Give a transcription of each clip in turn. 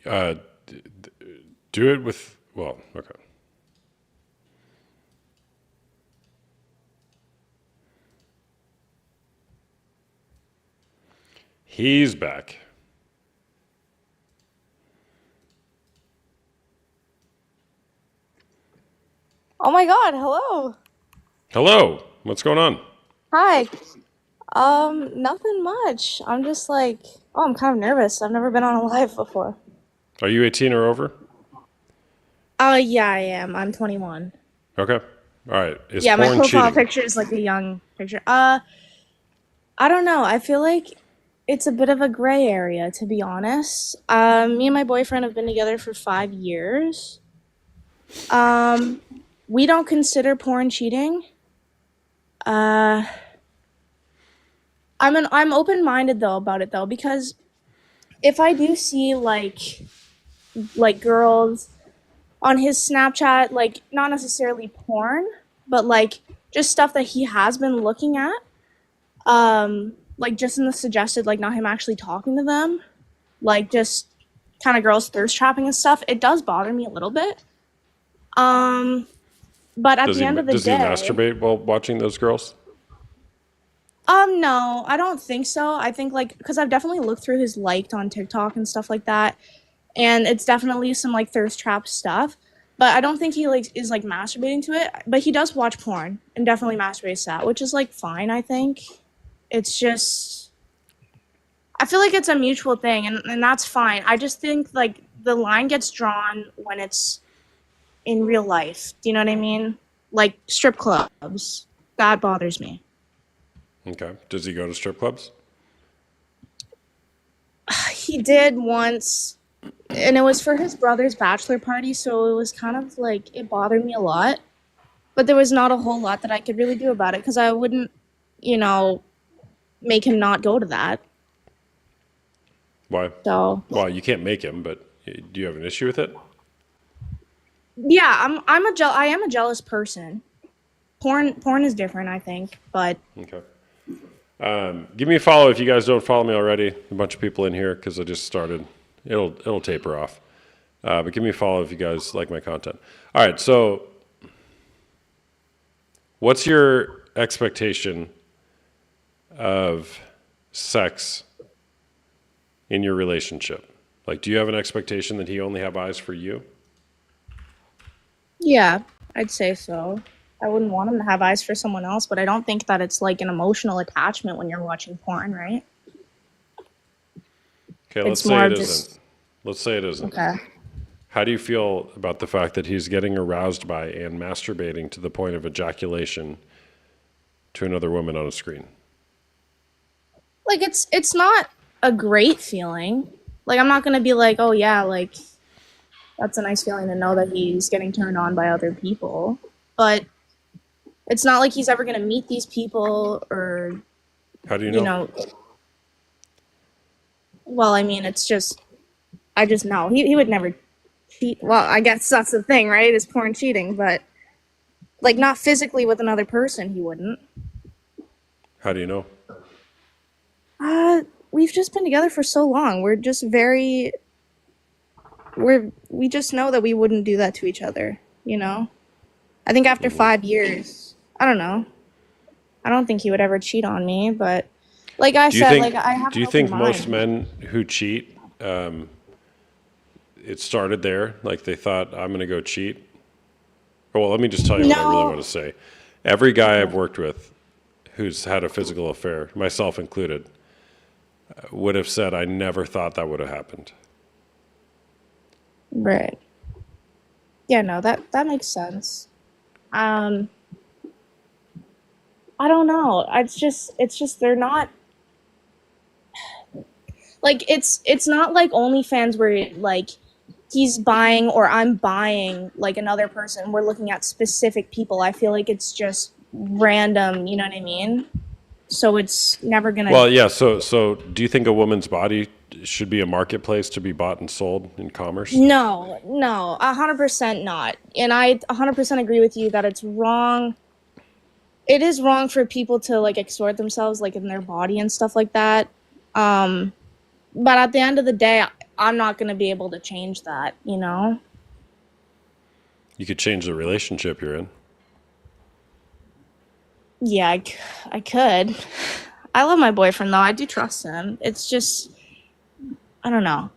Uh, do it with, well, okay. He's back. Oh my God, hello. Hello. What's going on? Hi. Nothing much. I'm just like, oh, I'm kind of nervous. I've never been on a live before. Are you 18 or over? Yeah, I am. I'm 21. Okay. All right. Is Yeah, my porn profile cheating? picture is like a young picture. I don't know. I feel like it's a bit of a gray area, to be honest. Me and my boyfriend have been together for 5 years. Um, we don't consider porn cheating. Uh, I'm open-minded though about it though because if I do see like girls on his Snapchat, like not necessarily porn, but like just stuff that he has been looking at. Like just in the suggested, like not him actually talking to them, like just kind of girls thirst trapping and stuff. It does bother me a little bit. Um, but at Does the he end of the does he day, masturbate while watching those girls? no, I don't think so. I think like because I've definitely looked through his liked on TikTok and stuff like that, and it's definitely some like thirst trap stuff. But I don't think he like is like masturbating to it. But he does watch porn and definitely masturbates to that, which is like fine. I think it's just I feel like it's a mutual thing, and that's fine. I just think like the line gets drawn when it's in real life. Do you know what I mean? Like strip clubs, that bothers me. Okay. Does he go to strip clubs? He did once, and it was for his brother's bachelor party, so it was kind of like it bothered me a lot. But there was not a whole lot that I could really do about it because I wouldn't, you know, make him not go to that. Why? So Well, you can't make him, but do you have an issue with it? yeah, I am a jealous person. Porn is different, I think, but Okay. Give me a follow if you guys don't follow me already. A bunch of people in here because I just started. It'll taper off. But give me a follow if you guys like my content. All right. So, what's your expectation of sex in your relationship? Like, do you have an expectation that he only have eyes for you? yeah, I'd say so. I wouldn't want him to have eyes for someone else, but I don't think that it's like an emotional attachment when you're watching porn, right? Okay. Let's It's say more it of isn't. just Let's say it isn't. okay. How do you feel about the fact that he's getting aroused by and masturbating to the point of ejaculation to another woman on a screen? Like it's not a great feeling. Like I'm not gonna be like, oh yeah, like that's a nice feeling to know that he's getting turned on by other people. But it's not like he's ever gonna meet these people or How do you you know? know. Well, I mean, it's just I just know he would never cheat. Well, I guess that's the thing, right? Is porn cheating, but like not physically with another person, he wouldn't. How do you know? We've just been together for so long. We're just very we just know that we wouldn't do that to each other. You know. I think after 5 years, I don't know. I don't think he would ever cheat on me, but like I Do you said, like think? I have Do an you open think most mind. men who cheat, it started there? Like they thought, I'm going to go cheat. Well, let me just tell you what I really want No. to say. Every guy I've Okay. worked with who's had a physical affair, myself included, would have said, I never thought that would have happened. Right. Yeah, no, that makes sense. Um, I don't know. It's just they're not like it's not like OnlyFans where like he's buying or I'm buying like another person. We're looking at specific people. I feel like it's just random, you know what I mean? So it's never gonna. Well, yeah. So do you think a woman's body should be a marketplace to be bought and sold in commerce? No, no, 100% not. And I 100% agree with you that it's wrong. It is wrong for people to like extort themselves like in their body and stuff like that. Um, but at the end of the day, I'm not going to be able to change that, you know? You could change the relationship you're in. Yeah, I could. I love my boyfriend though. I do trust him. It's just, I don't know.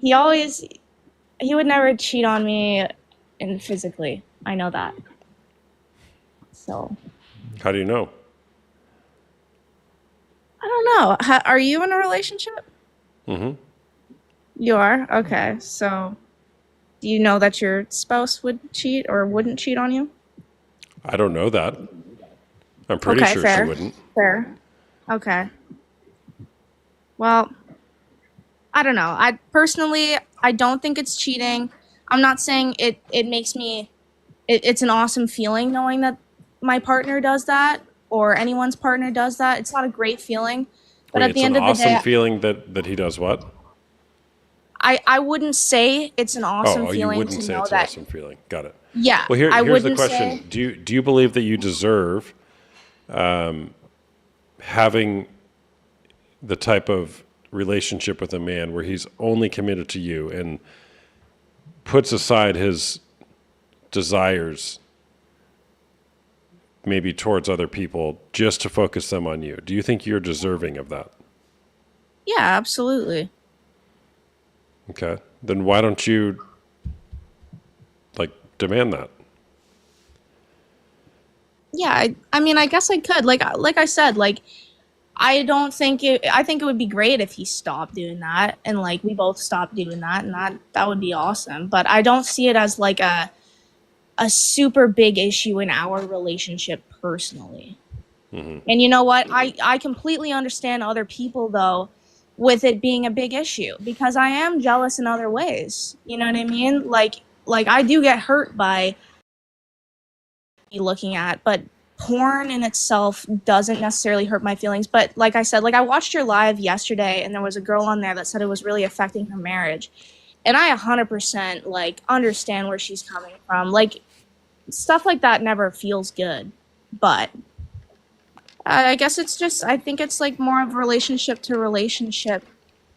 He always, he would never cheat on me and physically. I know that. So, How do you know? I don't know. Are you in a relationship? Hmm. You are? Okay. So, do you know that your spouse would cheat or wouldn't cheat on you? I don't know that. I'm pretty Okay, sure she fair. wouldn't. Fair. Okay. Well, I don't know. I personally, I don't think it's cheating. I'm not saying it makes me it's an awesome feeling knowing that my partner does that or anyone's partner does that. It's not a great feeling, but Wait, at the it's an end of the awesome day, feeling that he does what? I wouldn't say it's an awesome You feeling wouldn't to say know it's an that. awesome feeling. Got it. Yeah, Well, I here's the wouldn't say. question. Do you believe that you deserve having the type of relationship with a man where he's only committed to you and puts aside his desires maybe towards other people just to focus them on you? Do you think you're deserving of that? Yeah, absolutely. Okay. Then why don't you like demand that? Yeah, I mean, I guess I could. Like I said, like I don't think it. I think it would be great if he stopped doing that, and like we both stopped doing that, and that would be awesome. But I don't see it as like a super big issue in our relationship personally. And you know what? I completely understand other people though with it being a big issue because I am jealous in other ways. You know what I mean? Like I do get hurt by looking at, but porn in itself doesn't necessarily hurt my feelings. But like I said, like I watched your live yesterday and there was a girl on there that said it was really affecting her marriage. And I 100% like understand where she's coming from. Like stuff like that never feels good. But I guess it's just I think it's like more of relationship to relationship.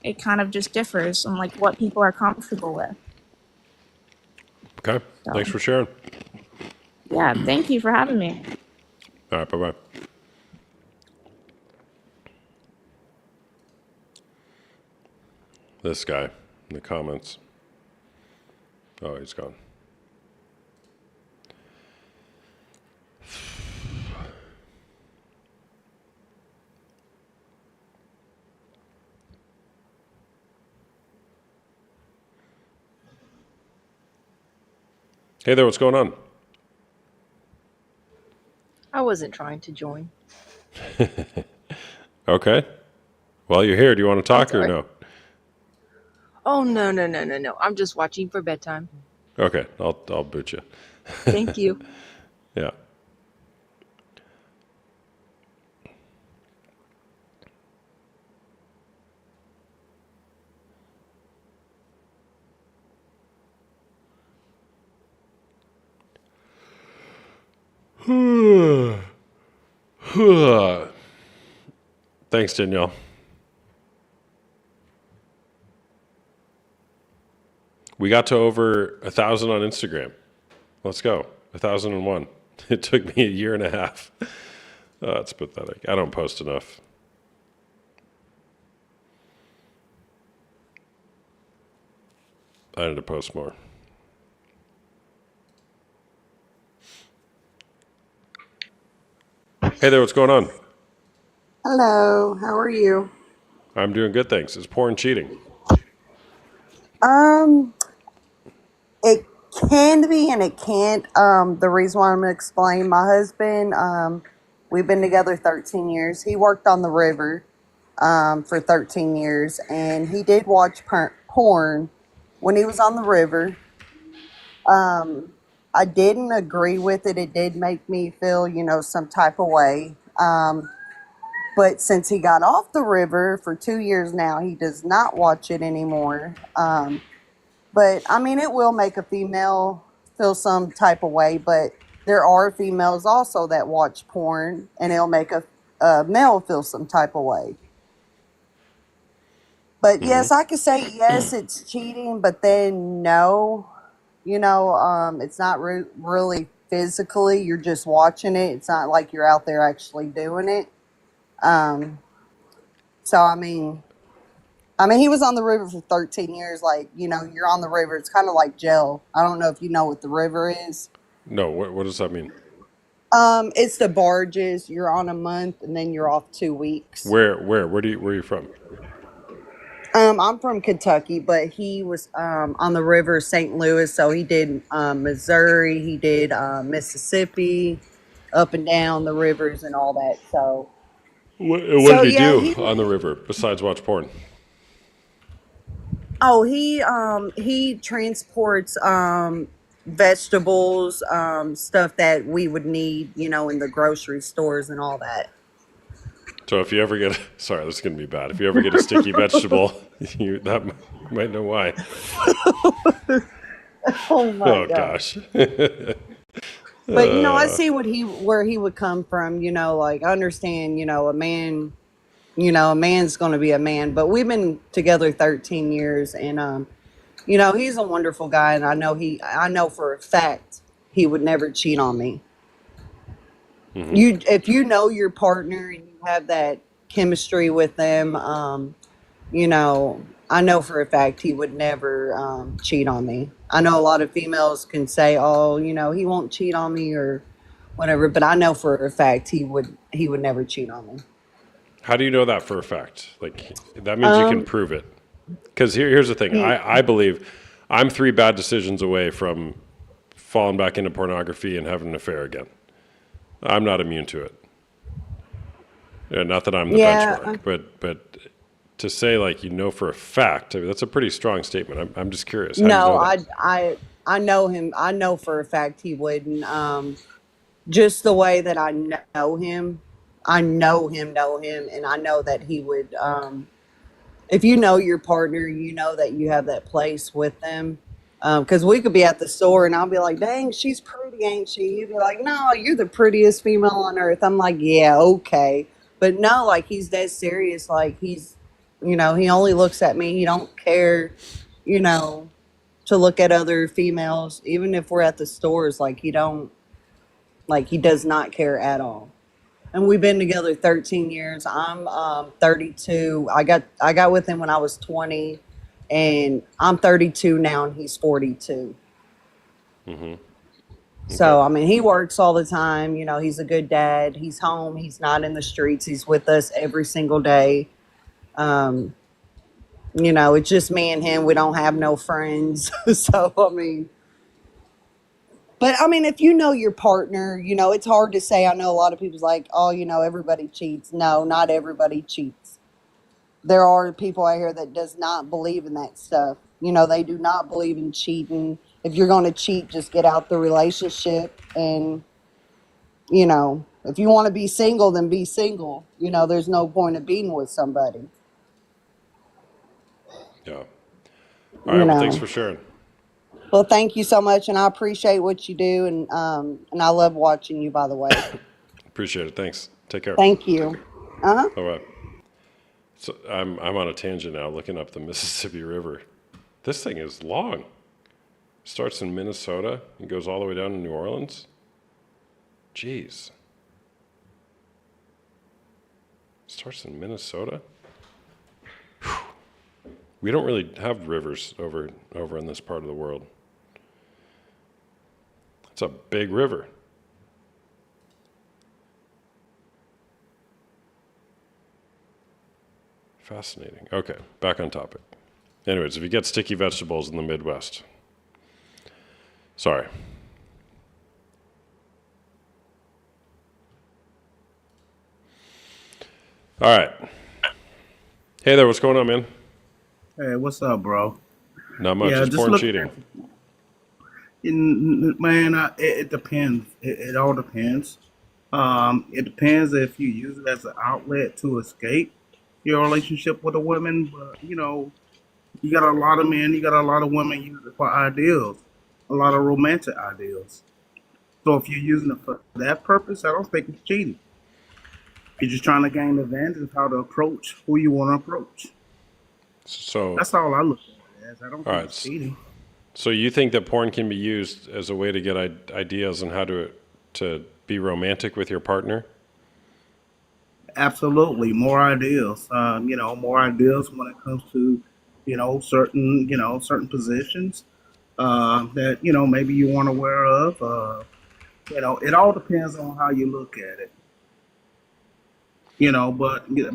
It kind of just differs on like what people are comfortable with. Okay. Thanks So for sharing. yeah, thank you for having me. All right. Bye bye. This guy in the comments. Oh, he's gone. Hey there, what's going on? I wasn't trying to join. Okay. Well, you're here. Do you want to I'm talk or sorry. no? Oh, no, no, no, no, no. I'm just watching for bedtime. Okay, I'll boot you. Thank you. Yeah. Thanks, Danielle. We got to over 1,000 on Instagram. Let's go. 1,001. It took me a year and a half. Oh, it's pathetic. I don't post enough. I need to post more. Hey there, what's going on? Hello, how are you? I'm doing good, thanks. Is porn cheating? Um, it can be and it can't. The reason why I'm gonna explain, my husband, we've been together 13 years. He worked on the river, for 13 years, and he did watch porn when he was on the river. Um, I didn't agree with it. It did make me feel, some type of way. But since he got off the river for 2 years now, he does not watch it anymore. But I mean, it will make a female feel some type of way. But there are females also that watch porn, and it'll make a male feel some type of way. But Hmm. yes, I could say yes, it's cheating, but then no. It's not really physically. You're just watching it. It's not like you're out there actually doing it. Um, so I mean, he was on the river for 13 years. Like, you're on the river. It's kind of like jail. I don't know if you know what the river is. No, what does that mean? It's the barges. You're on a month and then you're off 2 weeks. Where are you from? I'm from Kentucky, but he was on the river St. Louis. So he did Missouri, he did Mississippi, up and down the rivers and all that. What So did he yeah, do on the river besides watch porn? he transports vegetables, stuff that we would need, in the grocery stores and all that. So if you ever get, sorry, this is gonna be bad. If you ever get a sticky vegetable, might know why. Oh my Oh god. gosh. But I see where he would come from, like I understand, a man's going to be a man, but we've been together 13 years and he's a wonderful guy and I know for a fact he would never cheat on me. Hmm. If you know your partner and you have that chemistry with them, I know for a fact he would never cheat on me. I know a lot of females can say, "Oh, he won't cheat on me" or whatever, but I know for a fact he would never cheat on me. How do you know that for a fact? Like that means you can Um, prove it. Because here's the thing. he, I believe I'm 3 bad decisions away from falling back into pornography and having an affair again. I'm not immune to it. Not that I'm the yeah, benchmark, but to say like for a fact, I mean, that's a pretty strong statement. I'm just curious. How do you no, know that? I know him. I know for a fact he wouldn't. Just the way that I know him, and I know that he would. If you know your partner, you know that you have that place with them. Because we could be at the store and I'll be like, dang, she's pretty, ain't she? You'd be like, no, you're the prettiest female on earth. I'm like, yeah, okay. But no, like he's dead serious. Like he only looks at me. He don't care, you know, to look at other females. Even if we're at the stores, he does not care at all. And we've been together 13 years. I'm 32. I got with him when I was 20, and I'm 32 now, and he's 42. Hmm. Okay. So I mean, he works all the time. He's a good dad. He's home. He's not in the streets. He's with us every single day. Um, it's just me and him. We don't have no friends. So I mean, if you know your partner, it's hard to say. I know a lot of people's like, oh, everybody cheats. No, not everybody cheats. There are people out here that does not believe in that stuff. They do not believe in cheating. If you're going to cheat, just get out the relationship. And, if you want to be single, then be single. There's no point of being with somebody, Yeah. All right. you Well, thanks know. for sharing. Well, thank you so much. And I appreciate what you do. And I love watching you, by the way. Appreciate it. Thanks. Take care. Thank you. Uh huh. Bye bye. So I'm on a tangent now, looking up the Mississippi River. This thing is long. Starts in Minnesota and goes all the way down to New Orleans. Jeez. Starts in Minnesota. We don't really have rivers over in this part of the world. It's a big river. Fascinating. Okay, back on topic. Anyways, if you get sticky vegetables in the Midwest, sorry. All right. Hey there, what's going on, man? Hey, what's up, bro? Not much. Yeah, It's just porn look, cheating. man. It depends. It all depends. It depends if you use it as an outlet to escape your relationship with a woman. But you got a lot of men, you got a lot of women use it for ideals, a lot of romantic ideals. So if you're using it for that purpose, I don't think it's cheating. You're just trying to gain advantage of how to approach who you want to approach. So, That's all I look at it as. I don't all think right. it's cheating. So you think that porn can be used as a way to get ideas on how to be romantic with your partner? Absolutely, more ideas. More ideas when it comes to, certain positions that maybe you weren't aware of. It all depends on how you look at it.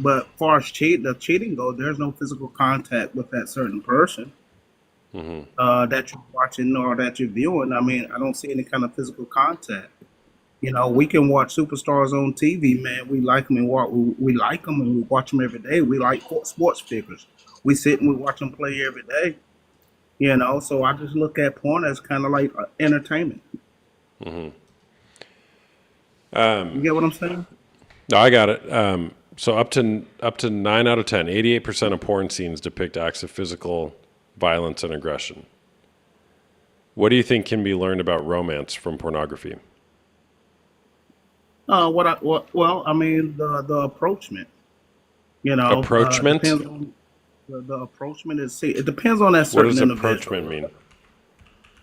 But far as the cheating goes, there's no physical contact with that certain person that you're watching or that you're viewing. I mean, I don't see any kind of physical contact. We can watch superstars on TV, man. We like them and we like them and we watch them every day. We like sports figures. We sit and we watch them play every day. So I just look at porn as kind of like entertainment. You get what I'm saying? No, I got it. So up to 9 out of 10, 88% of porn scenes depict acts of physical violence and aggression. What do you think can be learned about romance from pornography? Well, I mean, the approachment. Approachment? Depends on the approachment is. See, it depends on that What certain does individual. approachment mean?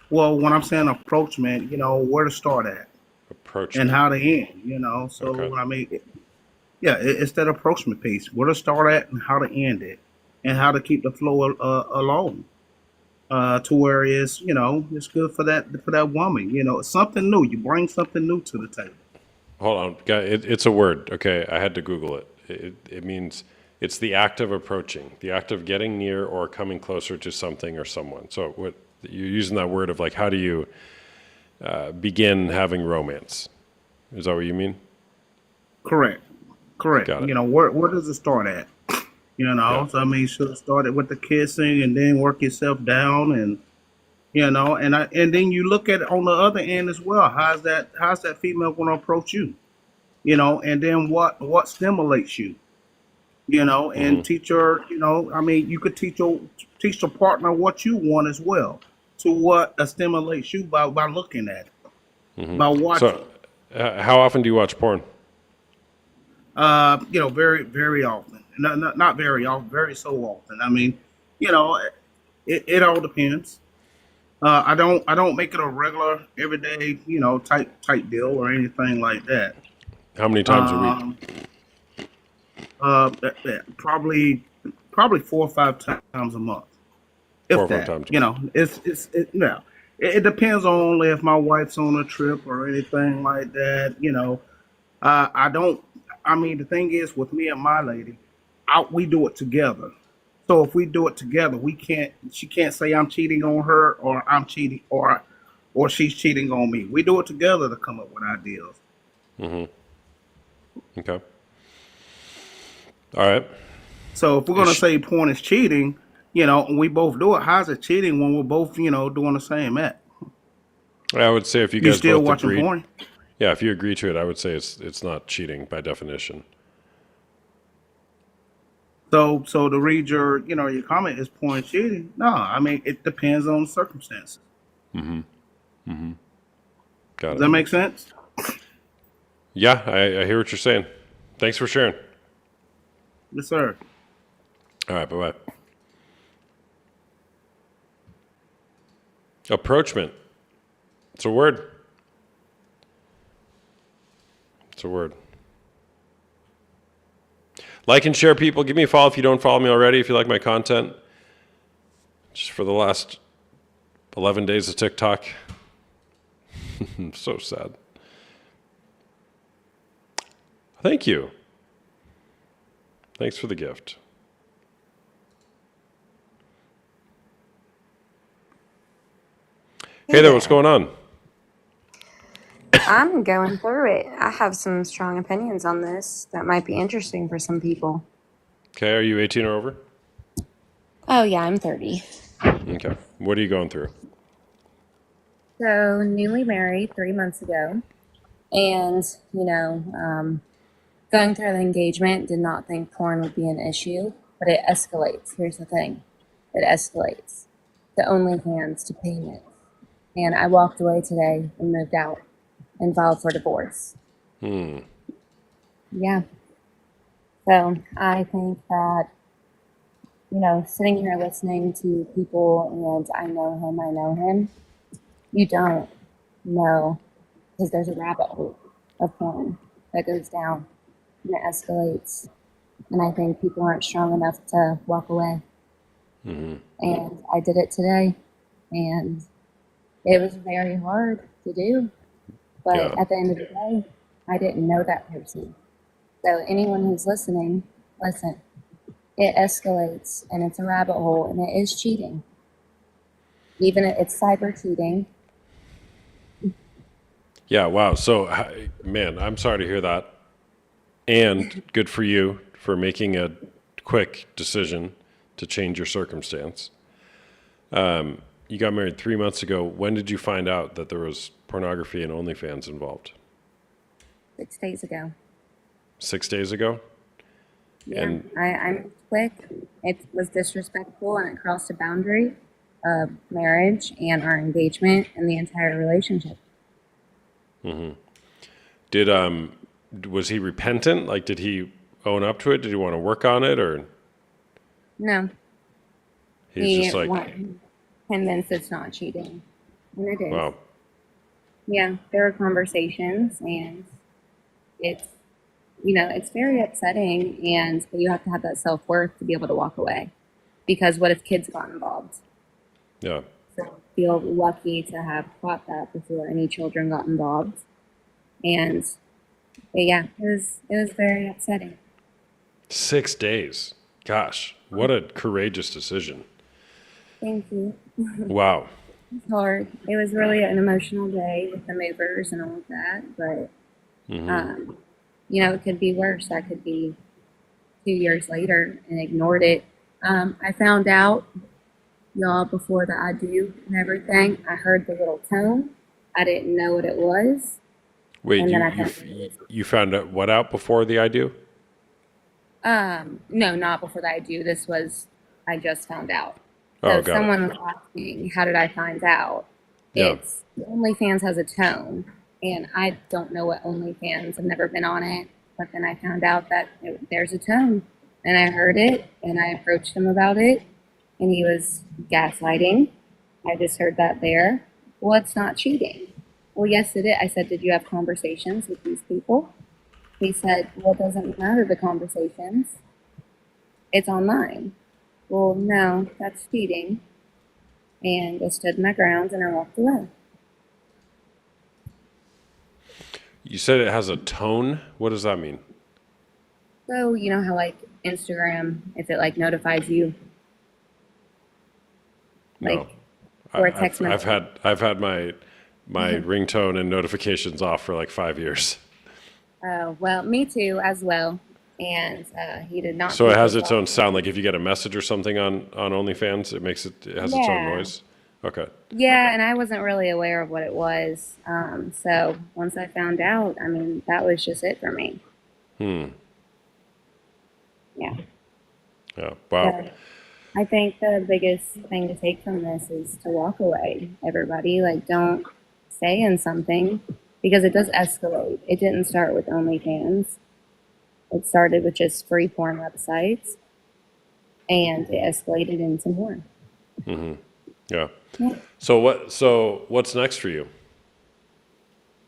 Well, when I'm saying approachment, where to start at and Approachment. how to end. Okay. So I mean, yeah, it's that approachment piece. Where to start at and how to end it, and how to keep the flow along. To where it's good for that woman. It's something new. You bring something new to the table. Hold on. It's a word. Okay. I had to Google it. It means it's the act of approaching, the act of getting near or coming closer to something or someone. So what you're using that word of like, how do you begin having romance? Is that what you mean? Correct. Correct. Got it. Where does it start at? Yeah. So I mean, should have started with the kissing and then work yourself down and and then you look at it on the other end as well. How's that female going to approach you? And then what stimulates you? And teach her. I mean, you could teach your partner what you want as well. To what stimulates you by looking at it, by watching. So how often do you watch porn? Very, very often. Not very often, very so often. I mean, you know, it all depends. I don't make it a regular everyday, type deal or anything like that. How many times a week? Um, probably 4 or 5 times a month, 4 or 5 if that. times a month. It depends on if my wife's on a trip or anything like that. I don't. I mean, the thing is with me and my lady, we do it together. So if we do it together, we can't. She can't say I'm cheating on her or I'm cheating or she's cheating on me. We do it together to come up with ideas. Okay. All right. So if we're gonna say porn is cheating, and we both do it, how's it cheating when we're both, doing the same act? I would say if you You guys still both watching agreed, porn? yeah, if you agree to it, I would say it's not cheating by definition. So to read your comment is porn cheating? No, I mean it depends on circumstances. Got Does it. that make sense? Yeah, I hear what you're saying. Thanks for sharing. Yes, sir. All right, bye bye. Approachment. It's a word. It's a word. Like and share, people. Give me a follow if you don't follow me already. If you like my content, just for the last 11 days of TikTok. I'm so sad. Thank you. Thanks for the gift. Hey there, what's going on? I'm going through it. I have some strong opinions on this that might be interesting for some people. Okay, are you 18 or over? Oh, yeah, I'm 30. Okay. What are you going through? So, newly married 3 months ago. And, going through the engagement, did not think porn would be an issue, but it escalates. Here's the thing it escalates to OnlyFans to payment. And I walked away today and moved out and filed for divorce. Yeah. So I think that sitting here listening to people and I know him. You don't know because there's a rabbit hole of porn that goes down and it escalates. And I think people aren't strong enough to walk away. And I did it today, and it was very hard to do. But Yeah. at the end of the day, I didn't know that person. So anyone who's listening, listen. It escalates, and it's a rabbit hole, and it is cheating. Even if it's cyber cheating. Yeah, wow. So, man, I'm sorry to hear that. And good for you for making a quick decision to change your circumstance. You got married 3 months ago. When did you find out that there was pornography and OnlyFans involved? 6 days ago. 6 days ago? Yeah, And I'm quick. It was disrespectful, and it crossed a boundary of marriage and our engagement and the entire relationship. did was he repentant? Like, did he own up to it? Did he want to work on it, or No, he's just like, convinced it's not cheating, and it is. wow, Yeah, there are conversations, and it's it's very upsetting, but you have to have that self-worth to be able to walk away, because what if kids got involved? yeah, So I feel lucky to have caught that before any children got involved, and yeah, it was very upsetting. 6 days. Gosh, what a courageous decision. Thank you. Wow. It's hard. It was really an emotional day with the movers and all of that, but it could be worse. I could be 2 years later and ignored it. I found out, y'all, before the I do and everything. I heard the little tone. I didn't know what it was. Wait, And you then I you, found f- you found out what out before the I do? No, not before the I do. I just found out. Oh, So got someone it. was asking, how did I find out? Yeah. It's OnlyFans has a tone, and I don't know what OnlyFans. I've never been on it, but then I found out that there's a tone, and I heard it, and I approached him about it, and he was gaslighting. I just heard that there. Well, it's not cheating. Well, yes, it is. I said, did you have conversations with these people? He said, well, it doesn't matter the conversations. It's online. Well, no, that's cheating. And I stood my ground and I walked away. You said it has a tone. What does that mean? So, you know how like Instagram, if it like notifies you, No. like, or a text I've message. had my ringtone and notifications off for like 5 years. Well, me too, as well. And he did not. So it take has it its well. own sound. Like if you get a message or something on OnlyFans, it has its own Yeah. noise. Okay. Yeah, and I wasn't really aware of what it was. So once I found out, I mean, that was just it for me. Yeah. Yeah. Wow. So I think the biggest thing to take from this is to walk away, everybody. Like, don't stay in something because it does escalate. It didn't start with OnlyFans, it started with just free porn websites, and it escalated into more. Yeah. Yeah. So what's next for you?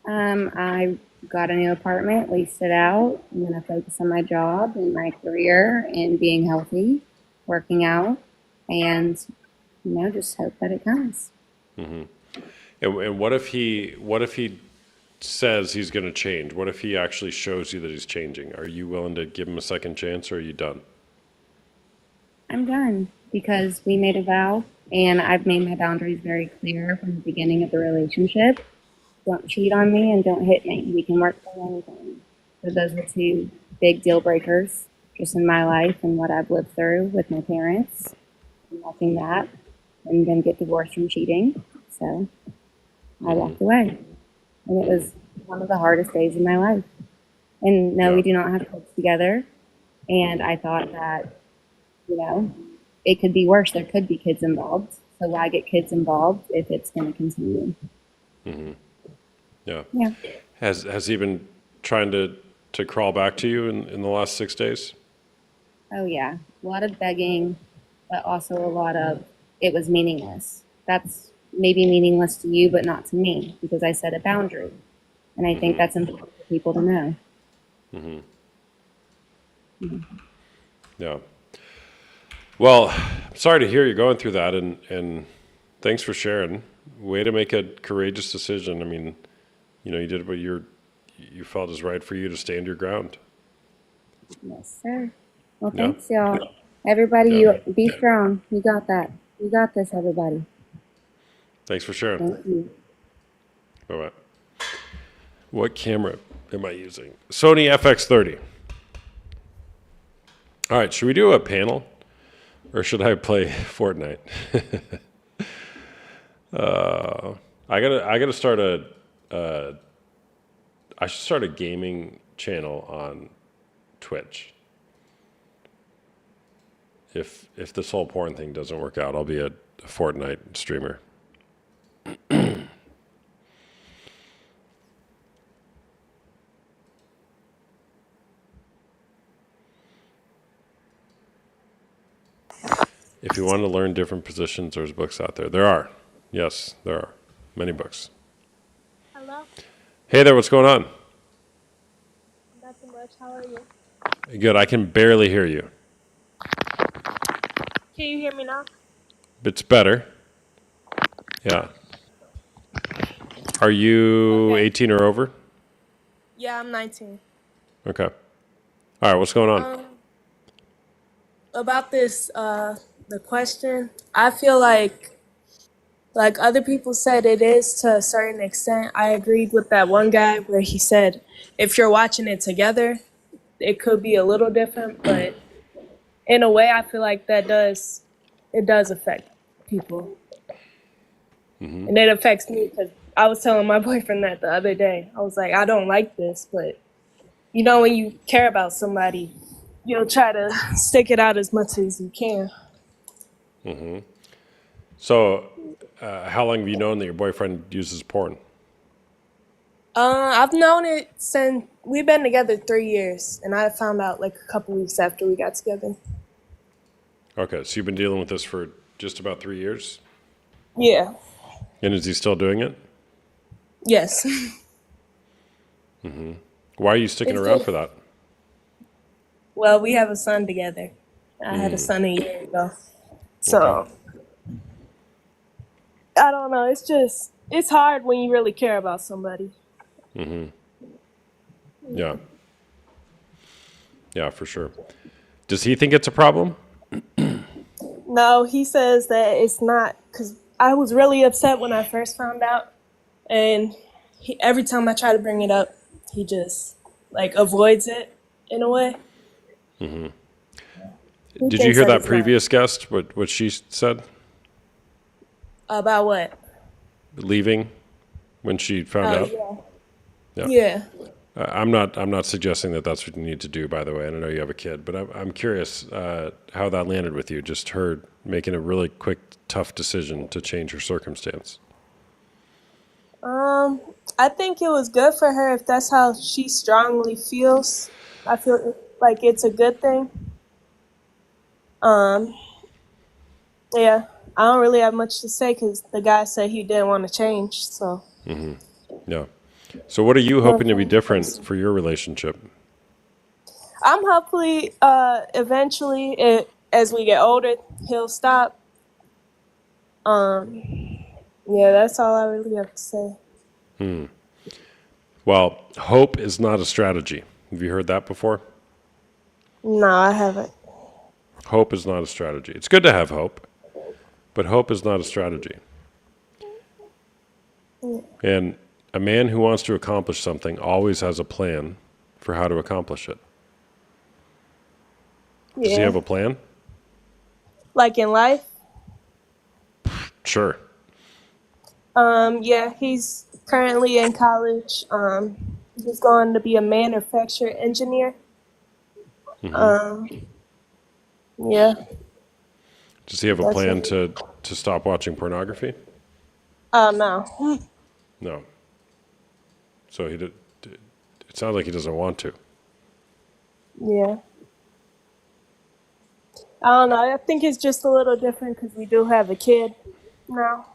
I got a new apartment, leased it out. I'm going to focus on my job and my career and being healthy, working out, and, just hope that it comes. And what if he says he's going to change? What if he actually shows you that he's changing? Are you willing to give him a second chance, or are you done? I'm done because we made a vow and I've made my boundaries very clear from the beginning of the relationship. Don't cheat on me and don't hit me. We can work through anything. So those are two big deal breakers just in my life and what I've lived through with my parents. I'm watching that and then get divorced from cheating. So I walked away. And it was one of the hardest days of my life. And no, Yeah. we do not have kids together. And I thought that, it could be worse. There could be kids involved. So why get kids involved if it's going to continue? Yeah. Yeah. Has he been trying to crawl back to you in the last 6 days? Oh, yeah. A lot of begging. but also a lot of it was meaningless. That's maybe meaningless to you, but not to me because I set a boundary. And I think that's important for people to know. Yeah. Well, I'm sorry to hear you're going through that, and thanks for sharing. Way to make a courageous decision. I mean, you did what you felt is right for you to stand your ground. Yes, sir. Well, Yeah. thanks, y'all. Everybody, Yeah. you be strong. You got that. You got this, everybody. Thanks for sharing. Thank you. Bye-bye. What camera am I using? Sony FX30. All right, should we do a panel, or should I play Fortnite? I gotta start I should start a gaming channel on Twitch. If this whole porn thing doesn't work out, I'll be a Fortnite streamer. If you want to learn different positions, there's books out there. There are. Yes, there are. Many books. Hello. Hey there, what's going on? Nothing much. How are you? Good, I can barely hear you. Can you hear me now? It's better. Yeah. Are you Okay. 18 or over? Yeah, I'm 19. Okay. All right, what's going on? About this the question, I feel like other people said it is to a certain extent. I agreed with that one guy where he said if you're watching it together it could be a little different, but in a way I feel like it does affect people. And it affects me because I was telling my boyfriend that the other day. I was like, I don't like this, but when you care about somebody, you'll try to stick it out as much as you can. So, how long have you known that your boyfriend uses porn? I've known it since we've been together 3 years, and I found out like a couple weeks after we got together. Okay, so you've been dealing with this for just about 3 years? Yeah. And is he still doing it? Yes. Why are you sticking It's around just- for that? Well, we have a son together. I had a son a year ago. So I don't know. It's hard when you really care about somebody. Yeah. Yeah, for sure. Does he think it's a problem? No, he says that it's not, because I was really upset when I first found out, and every time I try to bring it up, he just like avoids it in a way. He Did you thinks hear that it's not. previous guest, what she said? About what? Leaving when she found out? Oh, Yeah. yeah. I'm not suggesting that that's what you need to do, by the way, and I know you have a kid, but I'm curious how that landed with you, just her making a really quick, tough decision to change her circumstance. I think it was good for her if that's how she strongly feels. I feel like it's a good thing. Yeah, I don't really have much to say because the guy said he didn't want to change. So Yeah. So what are you hoping to be different for your relationship? I'm hopefully eventually, as we get older, he'll stop. Yeah, that's all I really have to say. Well, hope is not a strategy. Have you heard that before? No, I haven't. Hope is not a strategy. It's good to have hope, but hope is not a strategy. And a man who wants to accomplish something always has a plan for how to accomplish it. Does he Yeah, have a plan? like in life. Sure. Yeah, he's currently in college. He's going to be a manufacturing engineer. Yeah. Does he have a That's plan it. to stop watching pornography? No. No. So it sounds like he doesn't want to. Yeah. I don't know. I think it's just a little different because we do have a kid now.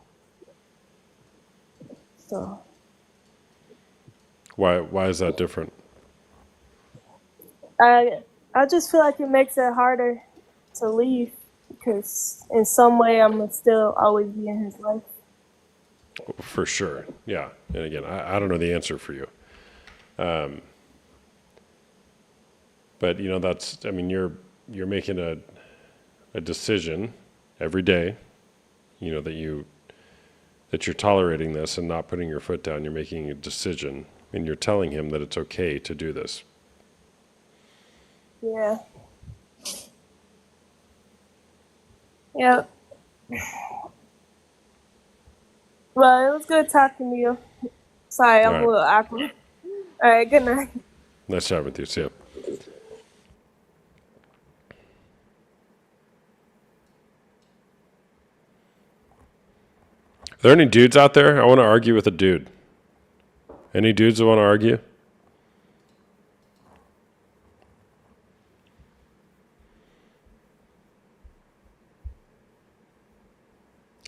So Why is that different? I I just feel like it makes it harder to leave because in some way I'm gonna still always be in his life. For sure. Yeah. And again, I don't know the answer for you. But that's, I mean, you're making a decision every day, that you're tolerating this and not putting your foot down. You're making a decision and you're telling him that it's okay to do this. Yeah. Yeah. Well, it was good talking to you. Sorry, All I'm a right. little awkward. All right, good night. Nice chatting with you. See ya. Are there any dudes out there? I want to argue with a dude. Any dudes that want to argue?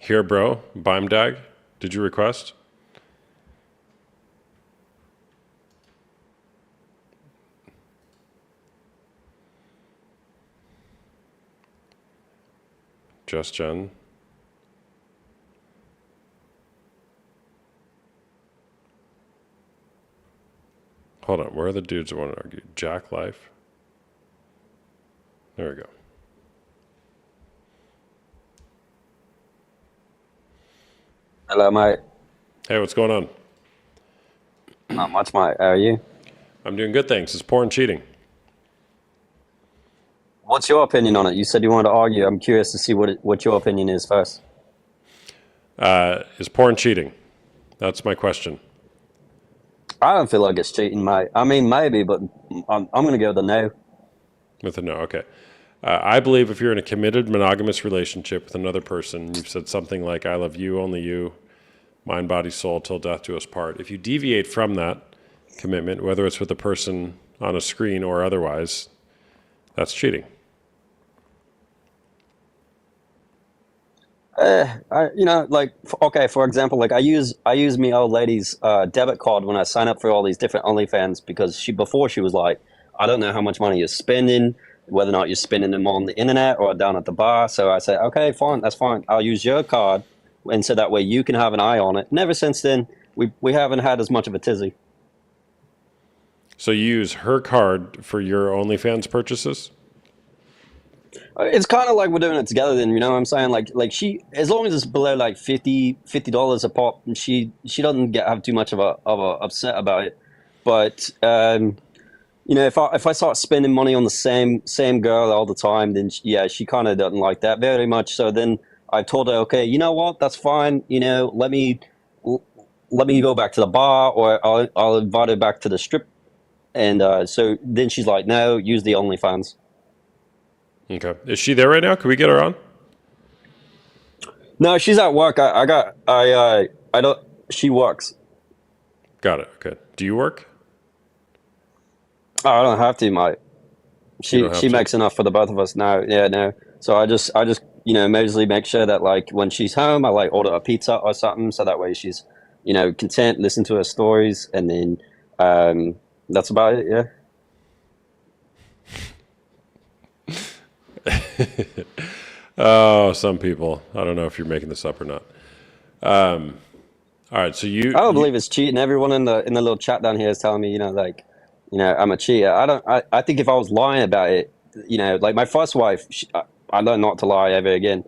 Here, bro. Bimdag. Did you request? Just Jen. Hold on. Where are the dudes that want to argue? Jack Life. There we go. Hello, mate. Hey, what's going on? Not much, mate. How are you? I'm doing good, thanks. Is porn cheating? What's your opinion on it? You said you wanted to argue. I'm curious to see what your opinion is first. Is porn cheating? That's my question. I don't feel like it's cheating, mate. I mean, maybe, but I'm going to go with a no. With a no, okay. I believe if you're in a committed monogamous relationship with another person, you've said something like, I love you, only you, mind, body, soul, till death do us part. If you deviate from that commitment, whether it's with a person on a screen or otherwise, that's cheating. Okay, for example, like I use me old lady's debit card when I sign up for all these different OnlyFans because before she was like, I don't know how much money you're spending, whether or not you're spending them on the internet or down at the bar. So I said, okay, fine, that's fine. I'll use your card, and so that way you can have an eye on it. And ever since then, we haven't had as much of a tizzy. So you use her card for your OnlyFans purchases? It's kind of like we're doing it together. Then you know what I'm saying? Like she, as long as it's below like $50 a pop, and she doesn't have too much of a upset about it. But if I start spending money on the same girl all the time, then she kind of doesn't like that very much. So then I told her, okay, you know what? That's fine. Let me go back to the bar, or I'll invite her back to the strip. And so then she's like, no, use the OnlyFans. Okay. Is she there right now? Can we get her on? No, she's at work. I don't. She works. Got it. Okay. Do you work? Oh, I don't have to, mate. You don't have She to? makes enough for the both of us now. Yeah, no. So I just mostly make sure that like when she's home, I like order a pizza or something, so that way she's content, listen to her stories, and then that's about it. Yeah. Oh, some people. I don't know if you're making this up or not. All right. So I don't believe it's cheating. Everyone in the little chat down here is telling me, I'm a cheater. I think if I was lying about it, like my first wife, I learned not to lie ever again.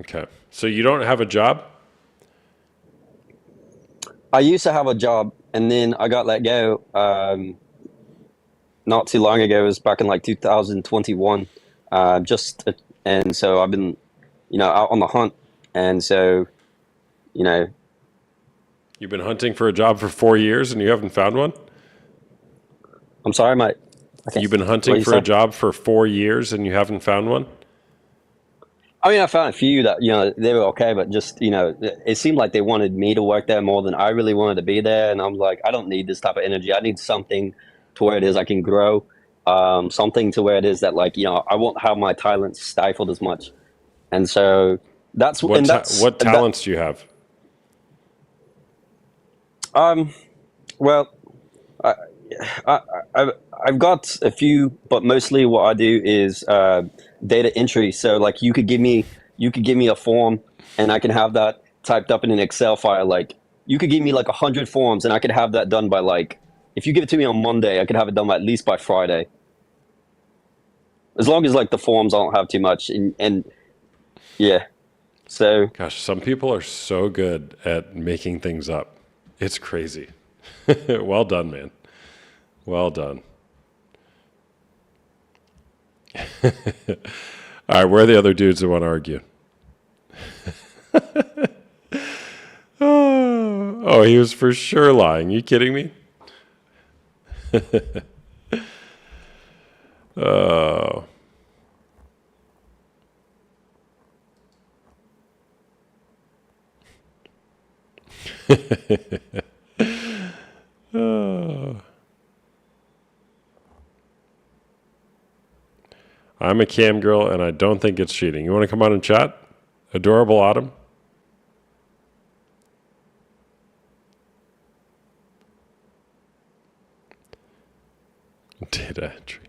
Okay. So you don't have a job? I used to have a job, and then I got let go not too long ago. It was back in like 2021. And so I've been, out on the hunt, and so, You've been hunting for a job for 4 years and you haven't found one? I'm sorry, mate. Okay. You've been What hunting you for a say? job for 4 years and you haven't found one? I mean, I found a few that they were okay, but just it seemed like they wanted me to work there more than I really wanted to be there, and I'm like, I don't need this type of energy. I need something to where it is I can grow something to where it is that like I won't have my talent stifled as much, and so What that talents do you have? um well I, I I I've got a few, but mostly what I do is data entry. So like you could give me a form, and I can have that typed up in an Excel file. Like you could give me like 100 forms, and I could have that done by like if you give it to me on Monday, I could have it done by, at least by Friday, as long as like the forms don't have too much. And yeah, so Gosh, some people are so good at making things up. It's crazy. Well done, man. Well done. All right, where are the other dudes that want to argue? Oh, he was for sure lying. You kidding me? Oh. Oh. I'm a cam girl, and I don't think it's cheating. You want to come on and chat? Adorable Autumn? Data entry.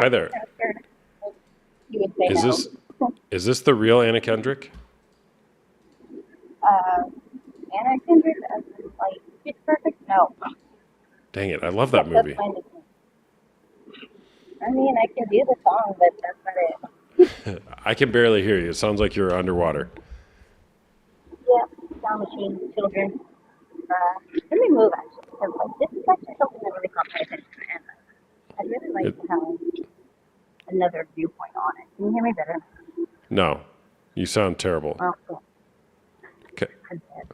Hi there. You would say Is no. this the real Anna Kendrick? Anna Kendrick as in, like, Pitch Perfect? No. Dang it, I love that That's movie. fine with me. I mean, I can do the song, but that's about it. I can barely hear you. It sounds like you're underwater. Yeah, sound machine, children. Let me move, actually, because, like, this is actually something that really caught my attention, and I'd really like It, to have another viewpoint on it. Can you hear me better? no, you sound terrible. Oh, cool. Okay, I'm dead.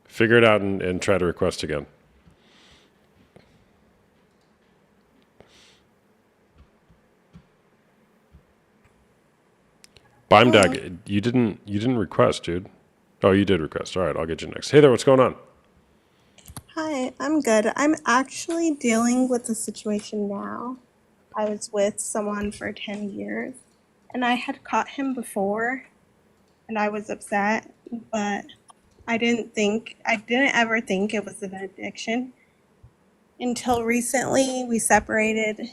figure it out and try to request again. Bimdag, you didn't request, dude. Oh, you did request. All right, I'll get you next. Hey there, what's going on? Hi, I'm good. I'm actually dealing with a situation now. I was with someone for 10 years and I had caught him before and I was upset, but I didn't ever think it was an addiction until recently we separated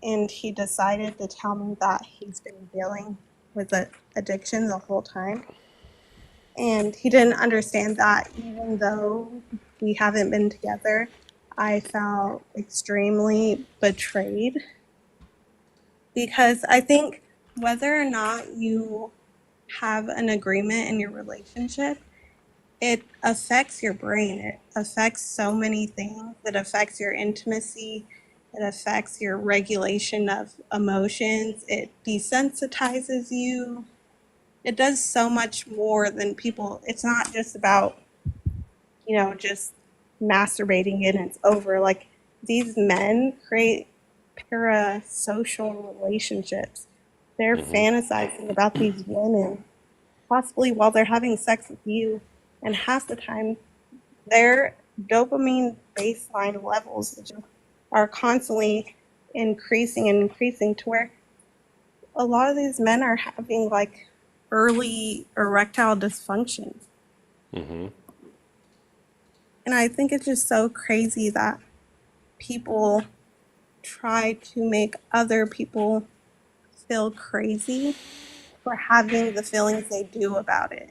and he decided to tell me that he's been dealing with addiction the whole time. And he didn't understand that even though we haven't been together, I felt extremely betrayed because I think whether or not you have an agreement in your relationship, it affects your brain. It affects so many things. It affects your intimacy. It affects your regulation of emotions. It desensitizes you. It does so much more than people. It's not just about, just masturbating and it's over. Like these men create parasocial relationships. They're fantasizing about these women, possibly while they're having sex with you. And half the time, their dopamine baseline levels just are constantly increasing and increasing to where a lot of these men are having like early erectile dysfunction. Mm-hmm. And I think it's just so crazy that people try to make other people feel crazy for having the feelings they do about it.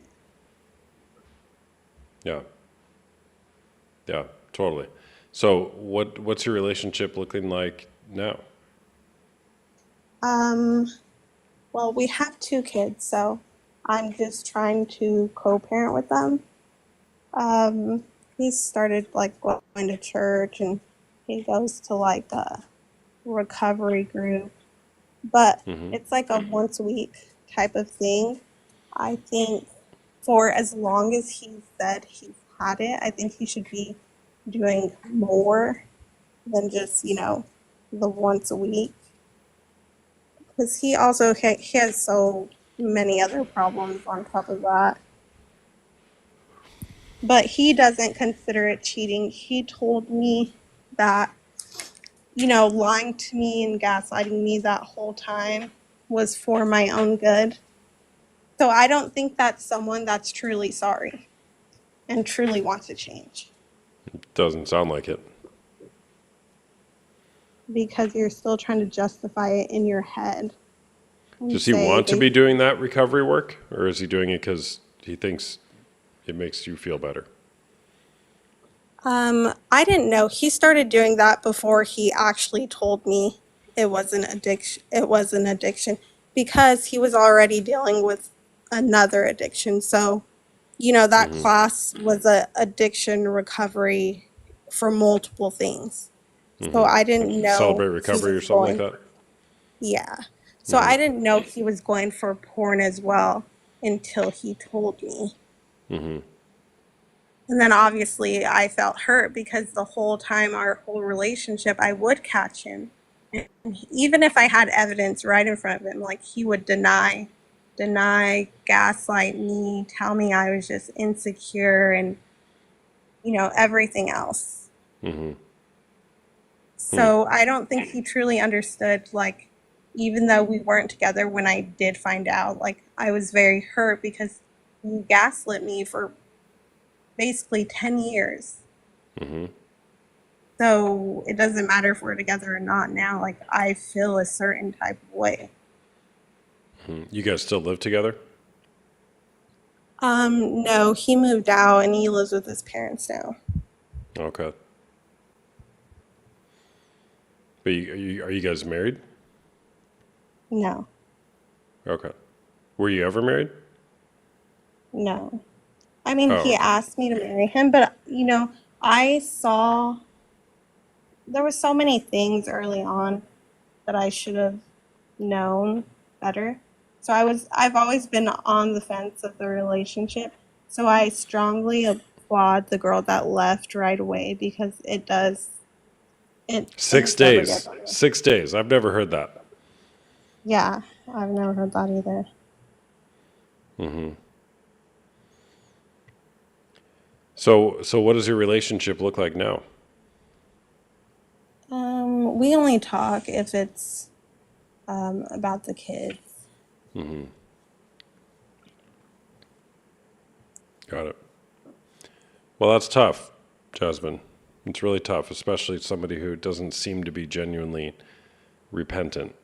Yeah. Yeah, totally. So what's your relationship looking like now? Well, we have 2 kids, so I'm just trying to co-parent with them. He started like going to church and he goes to like a recovery group, but Mm-hmm. it's like a once a week type of thing. I think for as long as he said he's had it, I think he should be doing more than just, the once a week. because he also he has so many other problems on top of that. But he doesn't consider it cheating. He told me that, you know, lying to me and gaslighting me that whole time was for my own good. So I don't think that's someone that's truly sorry and truly wants to change, Doesn't sound like it. because you're still trying to justify it in your head. and Does he say want to they- be doing that recovery work, or is he doing it because he thinks it makes you feel better? I didn't know. He started doing that before he actually told me it was an addiction. It was an addiction because he was already dealing with another addiction. So, you know, that class was a addiction recovery for multiple things. So I didn't know Celebrate he recovery or was something like going- that? Yeah. So I didn't know he was going for porn as well until he told me. Mm-hmm. And then obviously I felt hurt because the whole time, our whole relationship, I would catch him. And even if I had evidence right in front of him, like, he would deny, gaslight me, tell me I was just insecure and, you know, everything else. Mm-hmm. So I don't think he truly understood, like, even though we weren't together when I did find out, like, I was very hurt because he gaslit me for basically 10 years. Mm-hmm. So it doesn't matter if we're together or not now. Like, I feel a certain type of way. You guys still live together? No, he moved out and he lives with his parents now. Okay. But are you guys married? No, Okay. Were you ever married? no. I mean, Oh, he okay. asked me to marry him, but, you know, I saw there were so many things early on that I should have known better. So I've always been on the fence of the relationship. So I strongly applaud the girl that left right away, because it 6 never days. gets better. 6 days. I've never heard that. Yeah, I've never heard that either. Mm-hmm. So what does your relationship look like now? We only talk if it's about the kids. Mm-hmm. Got it. Well, that's tough, Jasmine. It's really tough, especially somebody who doesn't seem to be genuinely repentant.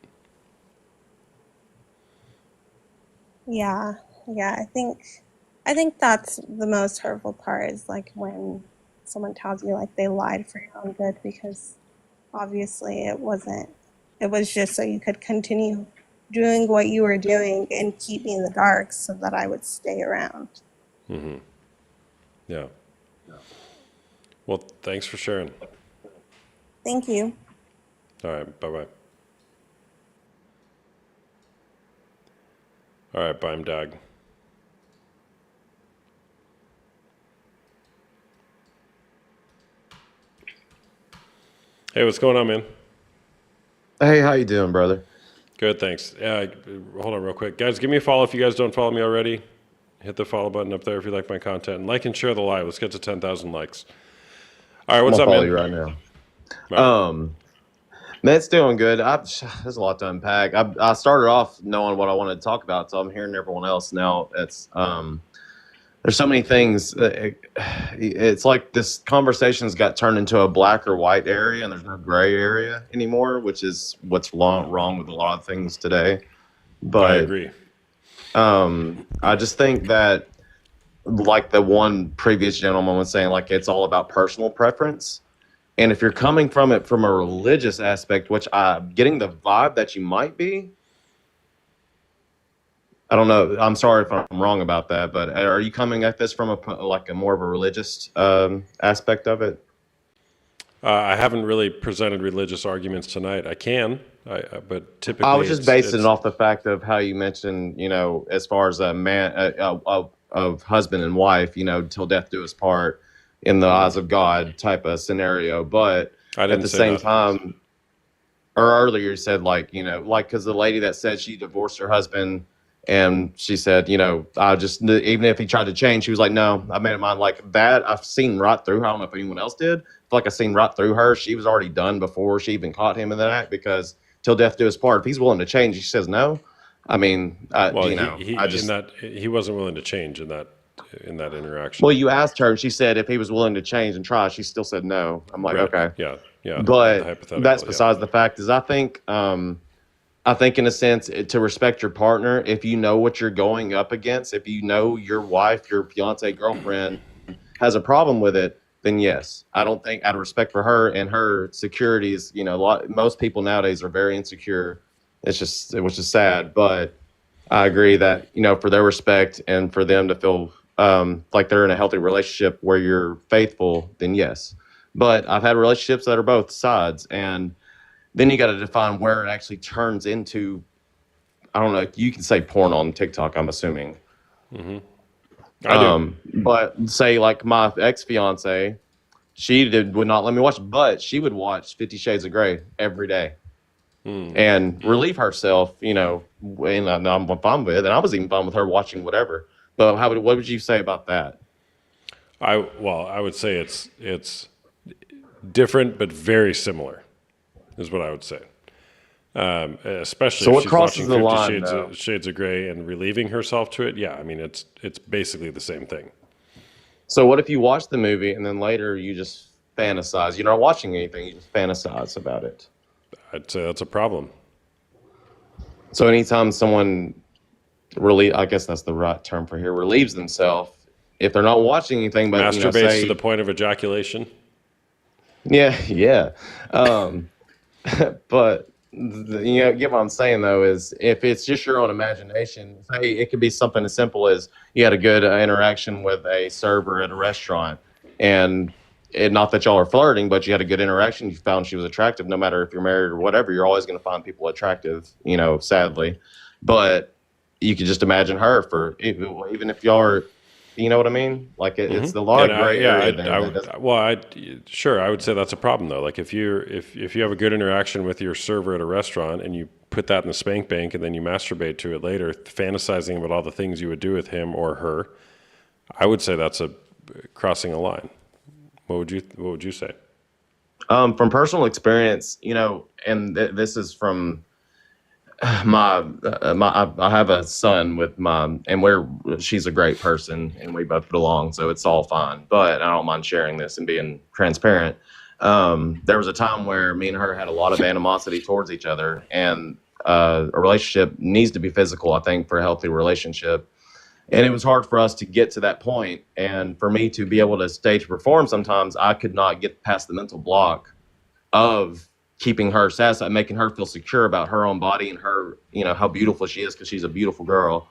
Yeah, I think that's the most hurtful part, is like when someone tells you like they lied for your own good, because obviously it wasn't. It was just so you could continue doing what you were doing and keep me in the dark so that I would stay around. Mm-hmm. Yeah. Well, thanks for sharing. Thank you. All right. Bye-bye. All right. Bye, Doug. Hey, what's going on, man? Hey, how you doing, brother? Good, thanks. Hold on real quick. Guys, give me a follow if you guys don't follow me already. Hit the follow button up there if you like my content. And like and share the live. Let's get to 10,000 likes. All right, I'm what's gonna up, follow man? you right now. All right. Man, it's doing good. There's a lot to unpack. I started off knowing what I wanted to talk about, so I'm hearing everyone else now. There's so many things. It's like this conversation's got turned into a black or white area, and there's no gray area anymore, which is what's wrong with a lot of things today. I But agree. I just think that, like the one previous gentleman was saying, like, it's all about personal preference. And if you're coming from it from a religious aspect, which I'm getting the vibe that you might be, I don't know. I'm sorry if I'm wrong about that, but are you coming at this from a more of a religious aspect of it? I haven't really presented religious arguments tonight. I can, but typically I was just basing it it's- off the fact of how you mentioned, as far as a man, of husband and wife, till death do us part in the eyes of God type of scenario. But I at didn't the say same that. time, or earlier you said like, you know, like because the lady that said she divorced her husband, and she said, you know, I just even if he tried to change, she was like, no, I made up mine. Like that, I've seen right through her. I don't know if anyone else did. I feel like I've seen right through her. She was already done before she even caught him in that act, because till death do us part. If he's willing to change, he says no. I mean, Well, you know, he I just in that he wasn't willing to change in that interaction. well, you asked her, and she said if he was willing to change and try, she still said no. I'm like, Right. okay. Yeah. Yeah. The But hypothetical. that's Yeah. besides the fact. Is I think in a sense to respect your partner, if you know what you're going up against, if you know your wife, your fiance, girlfriend has a problem with it, then yes, I don't think out of respect for her and her securities, you know, most people nowadays are very insecure. Which is sad, but I agree that, you know, for their respect and for them to feel like they're in a healthy relationship where you're faithful, then yes. But I've had relationships that are both sides, and then you got to define where it actually turns into. I don't know. You can say porn on TikTok, I'm assuming. Mm-hmm. I do. But say like my ex fiance, would not let me watch, but she would watch 50 Shades of Grey every day and relieve herself. You know, and I'm fine with it, and I was even fine with her watching whatever. But what would you say about that? I would say it's different but very similar, is what I would say. Especially So if what she's crosses watching the 50 line, Shades though? Shades of Grey and relieving herself to it. Yeah, I mean it's basically the same thing. So what if you watch the movie and then later you just fantasize? You're not watching anything, you just fantasize about it. I'd say that's a problem. So anytime someone I guess that's the right term for here, relieves themselves, if they're not watching anything, but Masturbates to the point of ejaculation. yeah. But you know, get what I'm saying though, is if it's just your own imagination, say it could be something as simple as you had a good interaction with a server at a restaurant, and not that y'all are flirting, but you had a good interaction, you found she was attractive. No matter if you're married or whatever, you're always going to find people attractive, you know, sadly. But you could just imagine her for even if y'all are, you know what I mean? Like it's the lot of gray area there. I would say that's a problem though. Like if you have a good interaction with your server at a restaurant and you put that in the spank bank and then you masturbate to it later, fantasizing about all the things you would do with him or her, I would say that's a crossing a line. What would you say? From personal experience, you know, and this is from I have a son with she's a great person and we both get along, so it's all fine. But I don't mind sharing this and being transparent. There was a time where me and her had a lot of animosity towards each other, and a relationship needs to be physical, I think, for a healthy relationship. And it was hard for us to get to that point, and for me to be able to stage perform, sometimes I could not get past the mental block of keeping her satisfied, making her feel secure about her own body and her, you know, how beautiful she is, because she's a beautiful girl.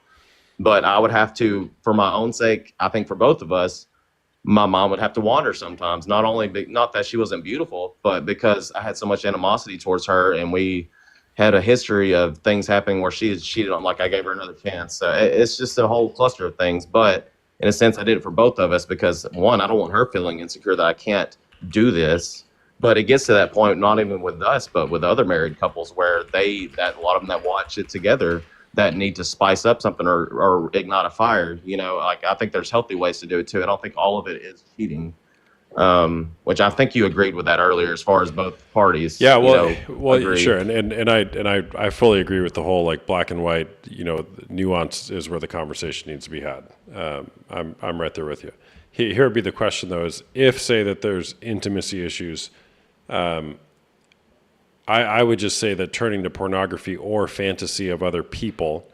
But I would have to, for my own sake, I think for both of us, my mom would have to wander sometimes. Not that she wasn't beautiful, but because I had so much animosity towards her, and we had a history of things happening where she cheated on, like I gave her another chance. So it's just a whole cluster of things. But in a sense, I did it for both of us because, one, I don't want her feeling insecure that I can't do this. But it gets to that point, not even with us, but with other married couples where a lot of them that watch it together that need to spice up something or ignite a fire. You know, like I think there's healthy ways to do it too. I don't think all of it is cheating. Which I think you agreed with that earlier, as far as both parties. Yeah, agree. Sure, and I fully agree with the whole like black and white. You know, nuance is where the conversation needs to be had. I'm right there with you. Here would be the question though: is if say that there's intimacy issues, I would just say that turning to pornography or fantasy of other people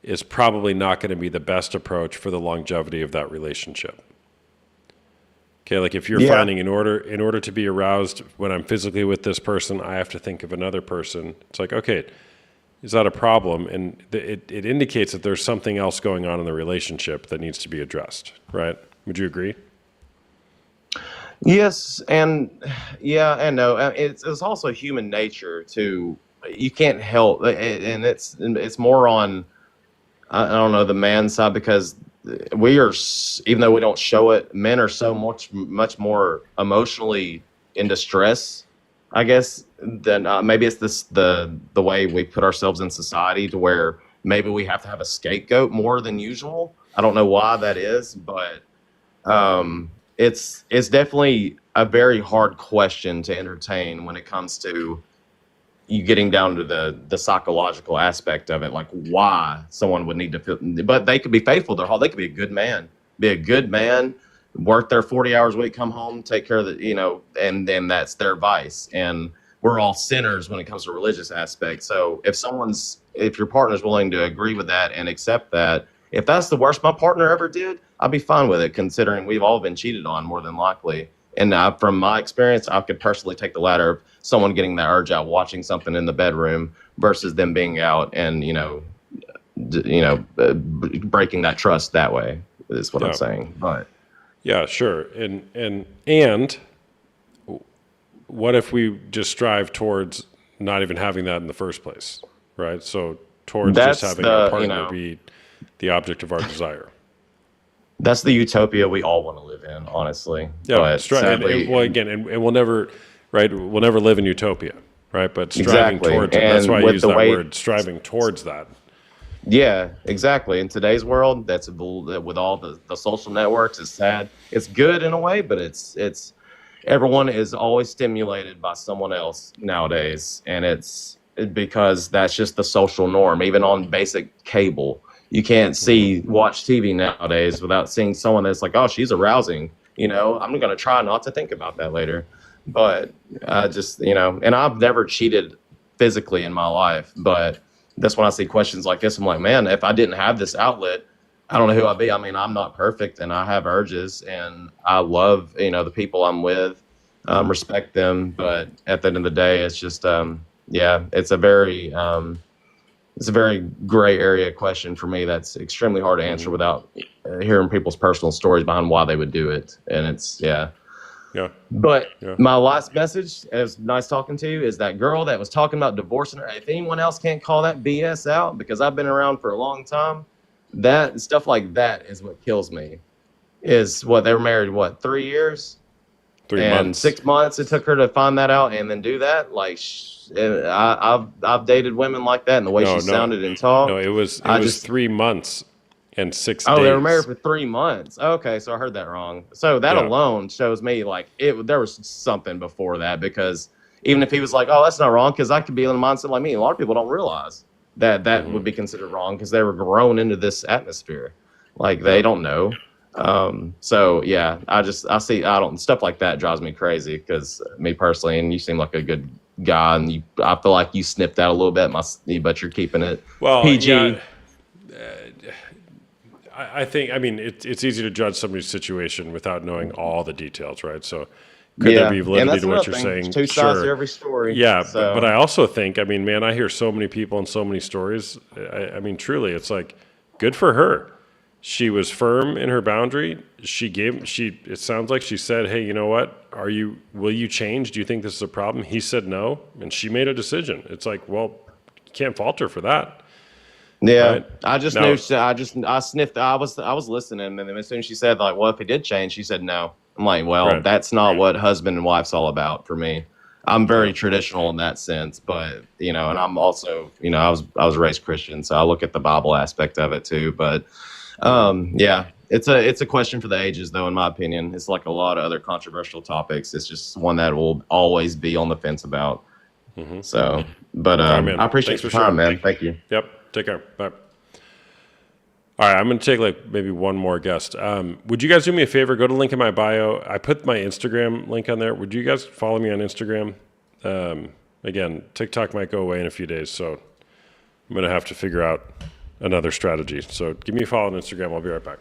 is probably not going to be the best approach for the longevity of that relationship. Okay, like if you're finding in order to be aroused when I'm physically with this person, I have to think of another person. It's like, okay, is that a problem? And it indicates that there's something else going on in the relationship that needs to be addressed, right? Would you agree? Yes, and yeah, and no. It's also human nature to, you can't help, and it's more on, I don't know, the man side, because we are, even though we don't show it, men are so much more emotionally in distress, I guess, then maybe it's the way we put ourselves in society to where maybe we have to have a scapegoat more than usual. I don't know why that is, but it's definitely a very hard question to entertain when it comes to you getting down to the psychological aspect of it, like why someone would need to feel. But they could be faithful to their whole. They could be a good man, work their 40 hours a week, come home, take care of and then that's their vice. And we're all sinners when it comes to religious aspects. So if your partner's willing to agree with that and accept that, if that's the worst my partner ever did, I'd be fine with it, considering we've all been cheated on more than likely. And from my experience, I could personally take the latter of someone getting that urge out, watching something in the bedroom versus them being out and, breaking that trust that way is what I'm saying. But yeah, sure. And what if we just strive towards not even having that in the first place, right? So towards just having our partner be the object of our desire. That's the utopia we all want to live in, honestly. Yeah, but sadly, we'll never, right? We'll never live in utopia, right? But striving towards it. That's why I use that word, striving towards that. Yeah, exactly. In today's world, with all the social networks, it's sad. It's good in a way, but it's everyone is always stimulated by someone else nowadays, and it's because that's just the social norm. Even on basic cable, you can't watch TV nowadays without seeing someone that's like, oh, she's arousing. I'm going to try not to think about that later. But and I've never cheated physically in my life. But that's when I see questions like this. I'm like, man, if I didn't have this outlet, I don't know who I'd be. I mean, I'm not perfect and I have urges and I love, the people I'm with, respect them. But at the end of the day, it's just, it's a very gray area question for me. That's extremely hard to answer without hearing people's personal stories behind why they would do it. And it's, Yeah. But my last message, it was nice talking to you, is that girl that was talking about divorcing her. If anyone else can't call that BS out, because I've been around for a long time, that stuff like that is what kills me. Is what they were married, 3 years? 3 months. 6 months it took her to find that out and then do that. Like, I've dated women like that, and the way she sounded and talked. No, it was 3 months and 6 days. Oh, they were married for 3 months. Okay, so I heard that wrong. So that alone shows me like there was something before that, because even if he was like, oh, that's not wrong, because I could be in a mindset like me. A lot of people don't realize that would be considered wrong because they were grown into this atmosphere. Like they don't know. So yeah, stuff like that drives me crazy, because me personally, and you seem like a good guy, and I feel like you snipped out a little bit, but you're keeping it PG. Yeah, I think, it's easy to judge somebody's situation without knowing all the details, right? So could there be validity to what you're saying? Two sides to every story. Yeah, but I also think, man, I hear so many people and so many stories. Truly, it's like, good for her. She was firm in her boundary. It sounds like she said, hey, you know what? Will you change? Do you think this is a problem? He said no, and she made a decision. It's like, well, you can't fault her for that. Yeah, right? I just knew. I sniffed. I was listening, and then as soon as she said, like, well, if he did change, she said no. I'm like, well, that's not what husband and wife's all about for me. I'm very traditional in that sense, but and I'm also, I was raised Christian, so I look at the Bible aspect of it too. But it's a question for the ages, though, in my opinion. It's like a lot of other controversial topics. It's just one that will always be on the fence about. So, but I appreciate your time, man. Thank you. Yep. Take care. Bye. All right, I'm going to take maybe one more guest. Would you guys do me a favor? Go to the link in my bio. I put my Instagram link on there. Would you guys follow me on Instagram? Again, TikTok might go away in a few days, so I'm going to have to figure out another strategy. So give me a follow on Instagram. I'll be right back.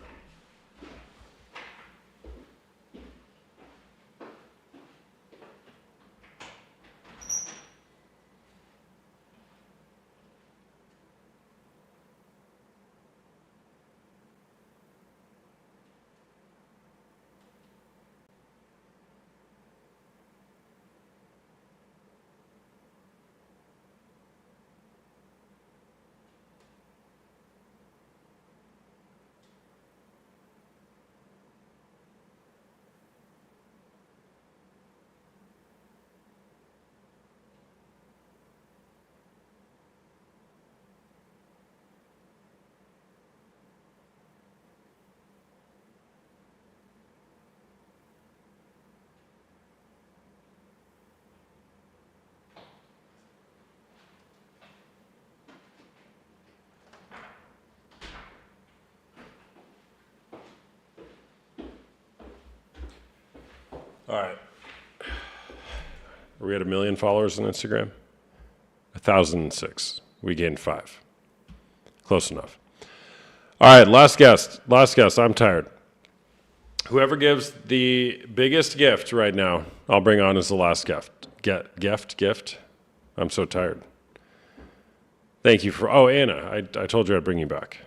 All right. Are we at 1 million followers on Instagram? 1,006. We gained 5. Close enough. All right, last guest. Last guest. I'm tired. Whoever gives the biggest gift right now, I'll bring on as the last gift. Gift? I'm so tired. Thank you for... Oh, Anna, I told you I'd bring you back.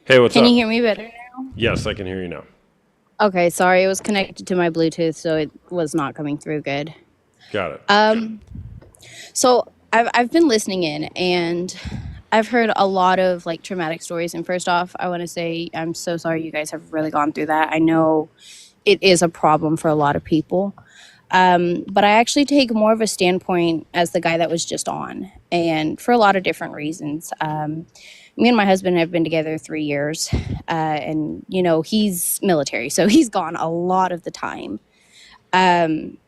Hey, what's up? Can you hear me better now? Yes, I can hear you now. Okay, sorry, it was connected to my Bluetooth, so it was not coming through good. Got it. So I've been listening in, and I've heard a lot of like traumatic stories. And first off, I want to say I'm so sorry you guys have really gone through that. I know it is a problem for a lot of people. But I actually take more of a standpoint as the guy that was just on, and for a lot of different reasons. Me and my husband have been together 3 years, and you know, he's military, so he's gone a lot of the time. And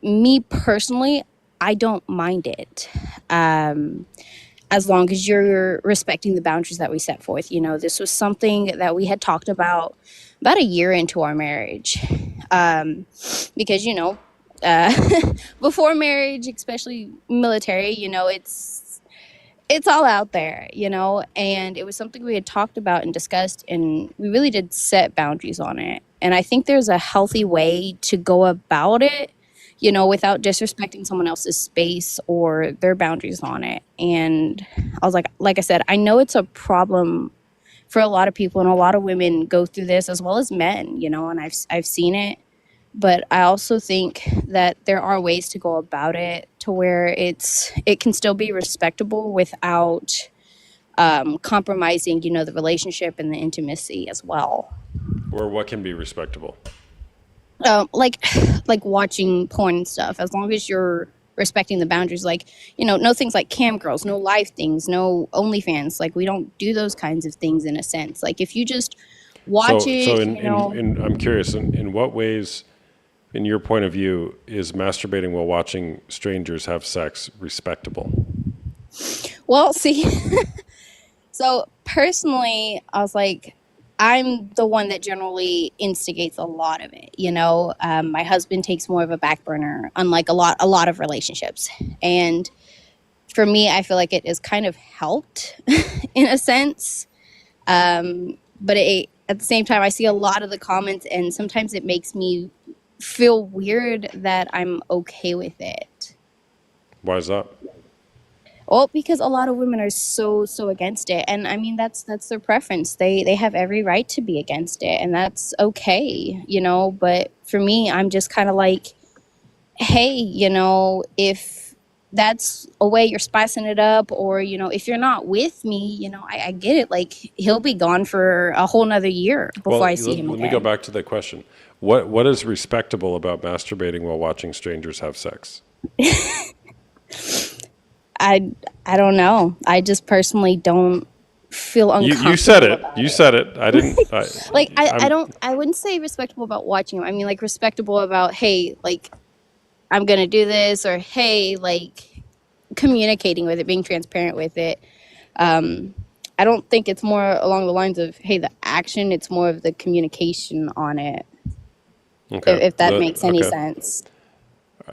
me personally, I don't mind it. As long as you're respecting the boundaries that we set forth. You know, this was something that we had talked about a year into our marriage. Because, you know, before marriage, especially military, you know, it's all out there, you know, and it was something we had talked about and discussed, and we really did set boundaries on it. And I think there's a healthy way to go about it, you know, without disrespecting someone else's space or their boundaries on it. And I was like I said, I know it's a problem for a lot of people, and a lot of women go through this as well as men, you know, and I've seen it. But I also think that there are ways to go about it to where it can still be respectable without compromising, you know, the relationship and the intimacy as well. Or what can be respectable? Like watching porn and stuff, as long as you're respecting the boundaries, like, you know, no things like cam girls, no live things, no OnlyFans. Like, we don't do those kinds of things in a sense. Like, if you just watch it, So you know. I'm curious, in what ways, in your point of view, is masturbating while watching strangers have sex respectable? Well, see, so personally, I was like, I'm the one that generally instigates a lot of it. You know, my husband takes more of a back burner, unlike a lot of relationships. And for me, I feel like it has kind of helped in a sense. But at the same time, I see a lot of the comments, and sometimes it makes me feel weird that I'm okay with it. Why is that? Well, because a lot of women are so against it, and I mean that's their preference. They have every right to be against it, and that's okay, you know. But for me, I'm just kind of like, hey, you know, if that's a way you're spicing it up, or you know, if you're not with me, you know, I get it. Like, he'll be gone for a whole nother year before I see him let again. me go back to the question. What is respectable about masturbating while watching strangers have sex? I don't know. I just personally don't feel uncomfortable. You said it. You said it. I didn't. I wouldn't say respectable about watching them. I mean, like, respectable about, hey, like, I'm gonna do this, or hey, like, communicating with it, being transparent with it. I don't think it's more along the lines of, hey, the action. It's more of the communication on it. Okay. If that makes any sense.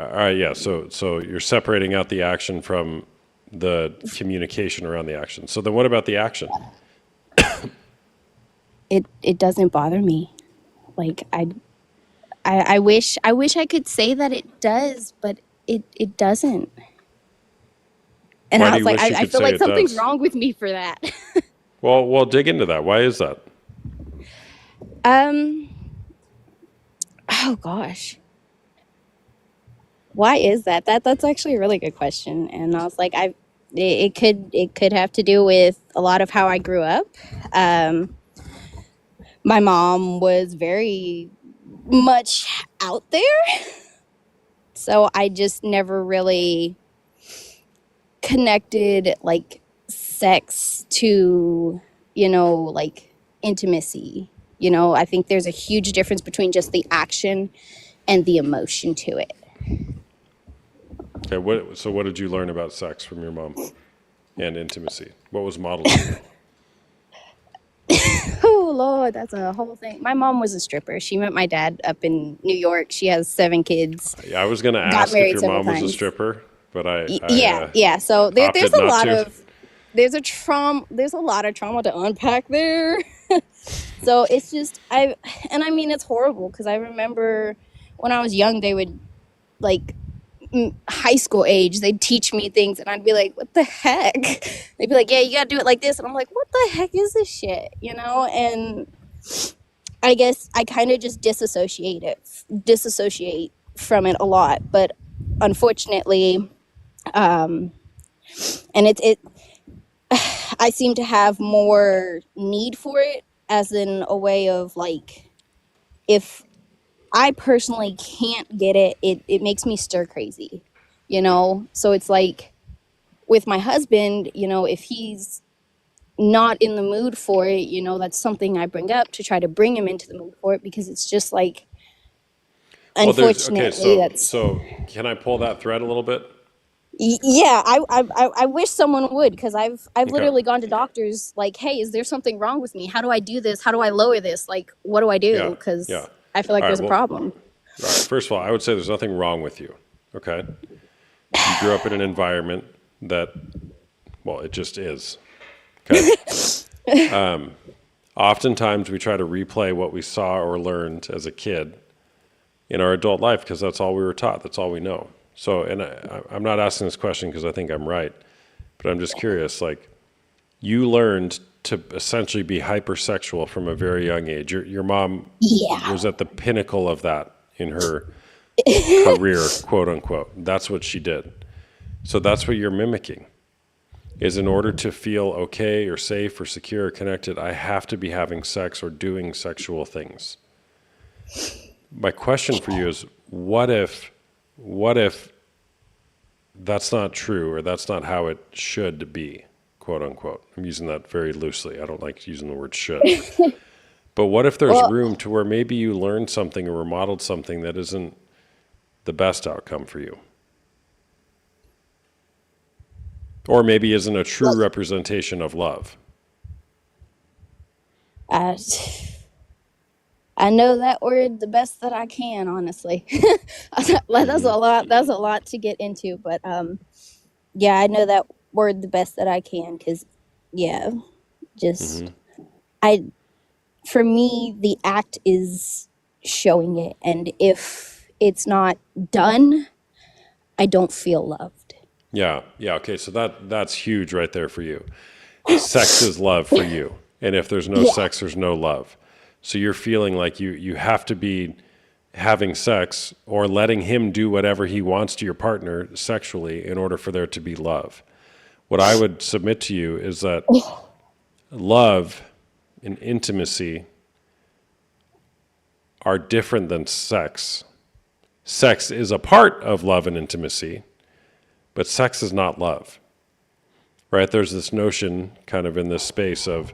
All right. Yeah. So you're separating out the action from the communication around the action. So then, what about the action? It doesn't bother me. Like, I wish I could say that it does, but it doesn't. And Why I do was you like, wish you I could feel say like it something's does? wrong with me for that. Well, dig into that. Why is that? Oh gosh. Why is that? That's actually a really good question. And I was like, it could have to do with a lot of how I grew up. My mom was very much out there, so I just never really connected like sex to, you know, like intimacy. You know, I think there's a huge difference between just the action and the emotion to it. Okay. What did you learn about sex from your mom and intimacy? What was modeled? To you? Lord, that's a whole thing. My mom was a stripper. She met my dad up in New York. She has 7 kids. Yeah, I was going to Got ask if married your several mom was a times. stripper, but Yeah, yeah. So there's opted a not lot to. of there's a lot of trauma to unpack there. So it's just and I mean it's horrible because I remember when I was young they would like high school age they'd teach me things and I'd be like what the heck. They'd be like yeah you gotta do it like this and I'm like what the heck is this shit, you know? And I guess I kind of just disassociate from it a lot, but unfortunately and it I seem to have more need for it as in a way of like if I personally can't get it, it makes me stir crazy, you know? So it's like with my husband, you know, if he's not in the mood for it, you know, that's something I bring up to try to bring him into the mood for it because it's just like, Well, unfortunately, that's. so can I pull that thread a little bit? Yeah, I wish someone would because I've Okay. literally gone to doctors like, hey, is there something wrong with me? How do I do this? How do I lower this? Like, what do I do? Yeah, Because yeah. I feel like All right, there's a well, problem. All right. First of all, I would say there's nothing wrong with you. Okay. You grew up in an environment that, well, it just is. Okay. Oftentimes we try to replay what we saw or learned as a kid in our adult life because that's all we were taught. That's all we know. So, and I'm not asking this question because I think I'm right, but I'm just curious. Like, you learned to essentially be hypersexual from a very young age. Your mom Yeah. was at the pinnacle of that in her career, quote unquote. That's what she did. So that's what you're mimicking. Is in order to feel okay or safe or secure or connected, I have to be having sex or doing sexual things. My question for you is, what if that's not true or that's not how it should be, quote unquote? I'm using that very loosely. I don't like using the word should. But what if there's Well, room to where maybe you learned something or remodeled something that isn't the best outcome for you? Or maybe isn't a true representation of love. I know that word the best that I can, honestly. That's a lot. That's a lot to get into, but yeah, I know that word the best that I can because, yeah, just for me, the act is showing it, and if it's not done, I don't feel loved. Yeah, okay, so that's huge right there for you. Sex is love for you. And if there's no Yeah. sex, there's no love. So you're feeling like you have to be having sex or letting him do whatever he wants to your partner sexually in order for there to be love. What I would submit to you is that love and intimacy are different than sex. Sex is a part of love and intimacy, but sex is not love, right? There's this notion kind of in this space of,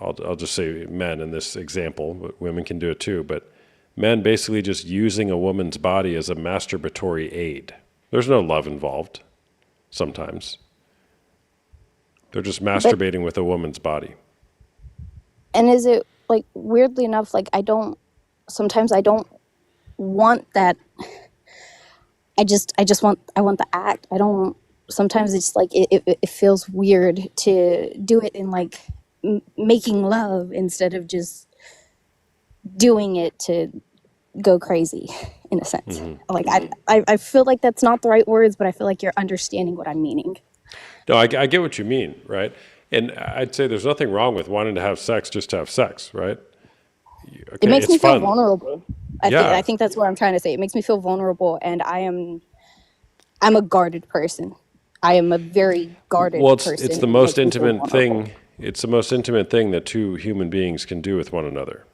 I'll just say men in this example, but women can do it too, but men basically just using a woman's body as a masturbatory aid. There's no love involved sometimes. They're just masturbating with a woman's body. And is it like weirdly enough, like sometimes I don't want that. I want the act. I don't, sometimes it's like, it feels weird to do it in like making love instead of just doing it to go crazy in a sense. Like I feel like that's not the right words, but I feel like you're understanding what I'm meaning. No, I get what you mean, right? And I'd say there's nothing wrong with wanting to have sex just to have sex, right? Okay, It makes it's me feel fun. vulnerable. Yeah. I think that's what I'm trying to say. It makes me feel vulnerable, and I'm a guarded person. I am a very guarded Well, person. it's the It most makes me feel intimate vulnerable. thing. It's the most intimate thing that two human beings can do with one another,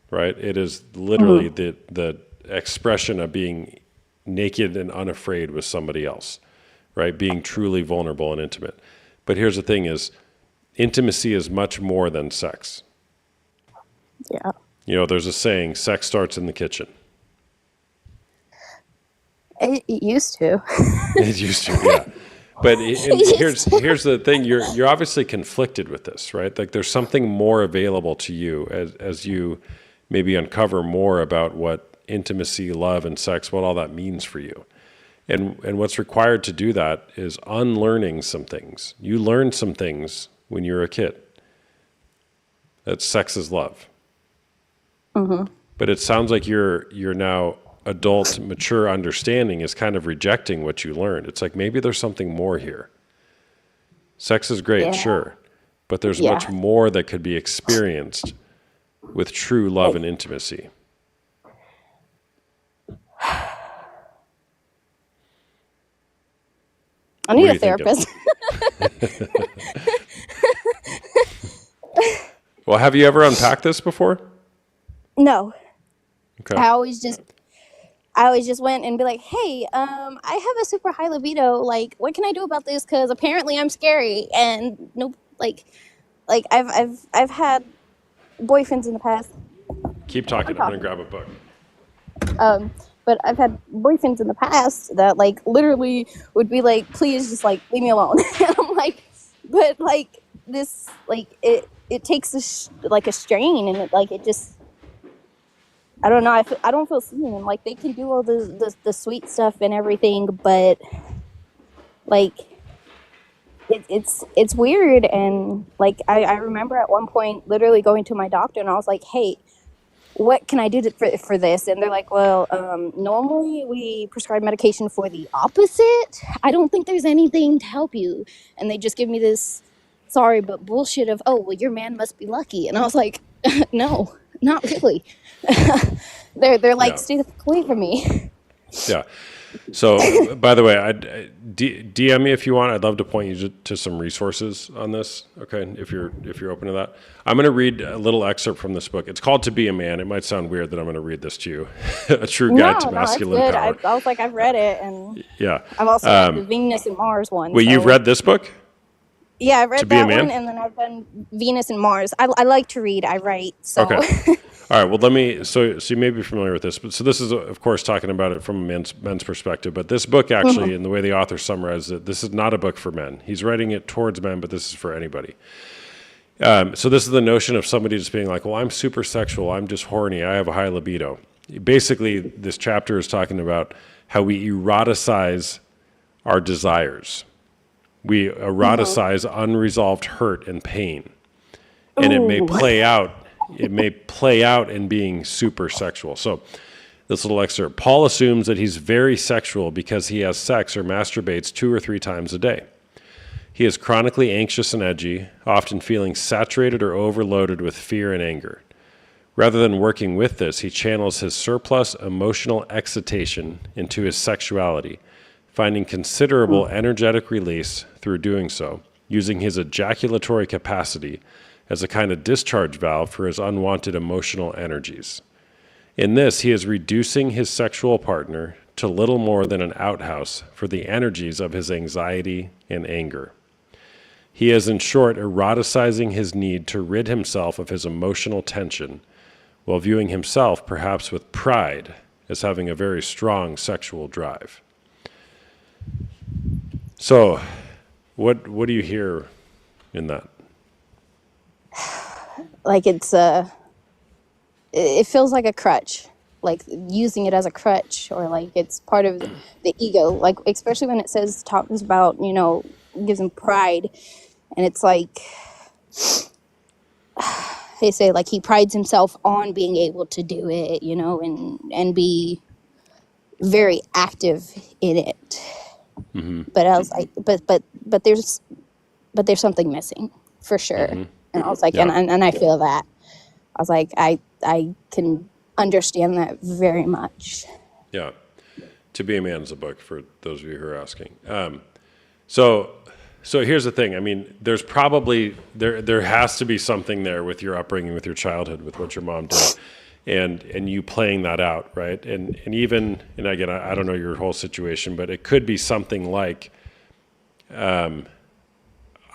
right? It is literally the expression of being naked and unafraid with somebody else, right? Being truly vulnerable and intimate. But here's the thing: is intimacy is much more than sex. Yeah. You know, there's a saying: "Sex starts in the kitchen." It used to. It used to, yeah. But here's the thing: you're obviously conflicted with this, right? Like there's something more available to you as you maybe uncover more about what intimacy, love, and sex, what all that means for you. And what's required to do that is unlearning some things. You learned some things when you were a kid. That sex is love. Mm-hmm. But it sounds like your now adult, mature understanding is kind of rejecting what you learned. It's like maybe there's something more here. Sex is great, Yeah. sure, but there's Yeah. much more that could be experienced with true love and intimacy. I need What a are you thinking? therapist. Well, have you ever unpacked this before? No, Okay. I always just went and be like, hey, I have a super high libido. Like, what can I do about this? Because apparently I'm scary. And nope, like I've had boyfriends in the past. Keep talking. I'm going to grab a book. But I've had boyfriends in the past that like literally would be like, please just like leave me alone. And I'm like, but like this, like it takes like a strain, and it just, I don't know. I don't feel seen. And like they can do all the sweet stuff and everything, but like it's weird. And like I remember at one point literally going to my doctor and I was like, hey, what can I do for this? And they're like, well, normally we prescribe medication for the opposite. I don't think there's anything to help you. And they just give me this sorry but bullshit of, oh, well, your man must be lucky. And I was like, no, not really. They're like, Yeah. stay the fuck away from me. Yeah. So, by the way, DM me if you want. I'd love to point you to some resources on this. Okay, if you're open to that, I'm going to read a little excerpt from this book. It's called "To Be a Man." It might sound weird that I'm going to read this to you. A true guide to No, it's masculine good. power. I was like, I've read it, and Yeah. I've also read the Venus and Mars one. Wait, you've so- read this book? Yeah, I read To Be a that Man? one, and then I've done Venus and Mars. I like to read. I write. So. Okay. All right. Well, let me. So you may be familiar with this, but so this is, of course, talking about it from a men's perspective. But this book, actually, in the way the author summarizes it, this is not a book for men. He's writing it towards men, but this is for anybody. So this is the notion of somebody just being like, "Well, I'm super sexual. I'm just horny. I have a high libido." Basically, this chapter is talking about how we eroticize our desires. We eroticize unresolved hurt and pain, and it may play out. It may play out in being super sexual. So this little excerpt, Paul assumes that he's very sexual because he has sex or masturbates 2 or 3 times a day. He is chronically anxious and edgy, often feeling saturated or overloaded with fear and anger. Rather than working with this, he channels his surplus emotional excitation into his sexuality, finding considerable energetic release through doing so, using his ejaculatory capacity as a kind of discharge valve for his unwanted emotional energies. In this, he is reducing his sexual partner to little more than an outhouse for the energies of his anxiety and anger. He is, in short, eroticizing his need to rid himself of his emotional tension, while viewing himself, perhaps with pride, as having a very strong sexual drive. So, what do you hear in that? Like it feels like a crutch, like using it as a crutch, or like it's part of the ego, like especially when it talks about, gives him pride, and it's like they say like he prides himself on being able to do it, and be very active in it. Mm-hmm. But I was like, but there's something missing for sure. Mm-hmm. And I was like, Yeah. and I feel that. I was like, I can understand that very much. Yeah. To Be a Man is a book for those of you who are asking. So here's the thing. I mean, there's probably, there has to be something there with your upbringing, with your childhood, with what your mom did, and you playing that out, right? And even, and again, I don't know your whole situation, but it could be something like, I'm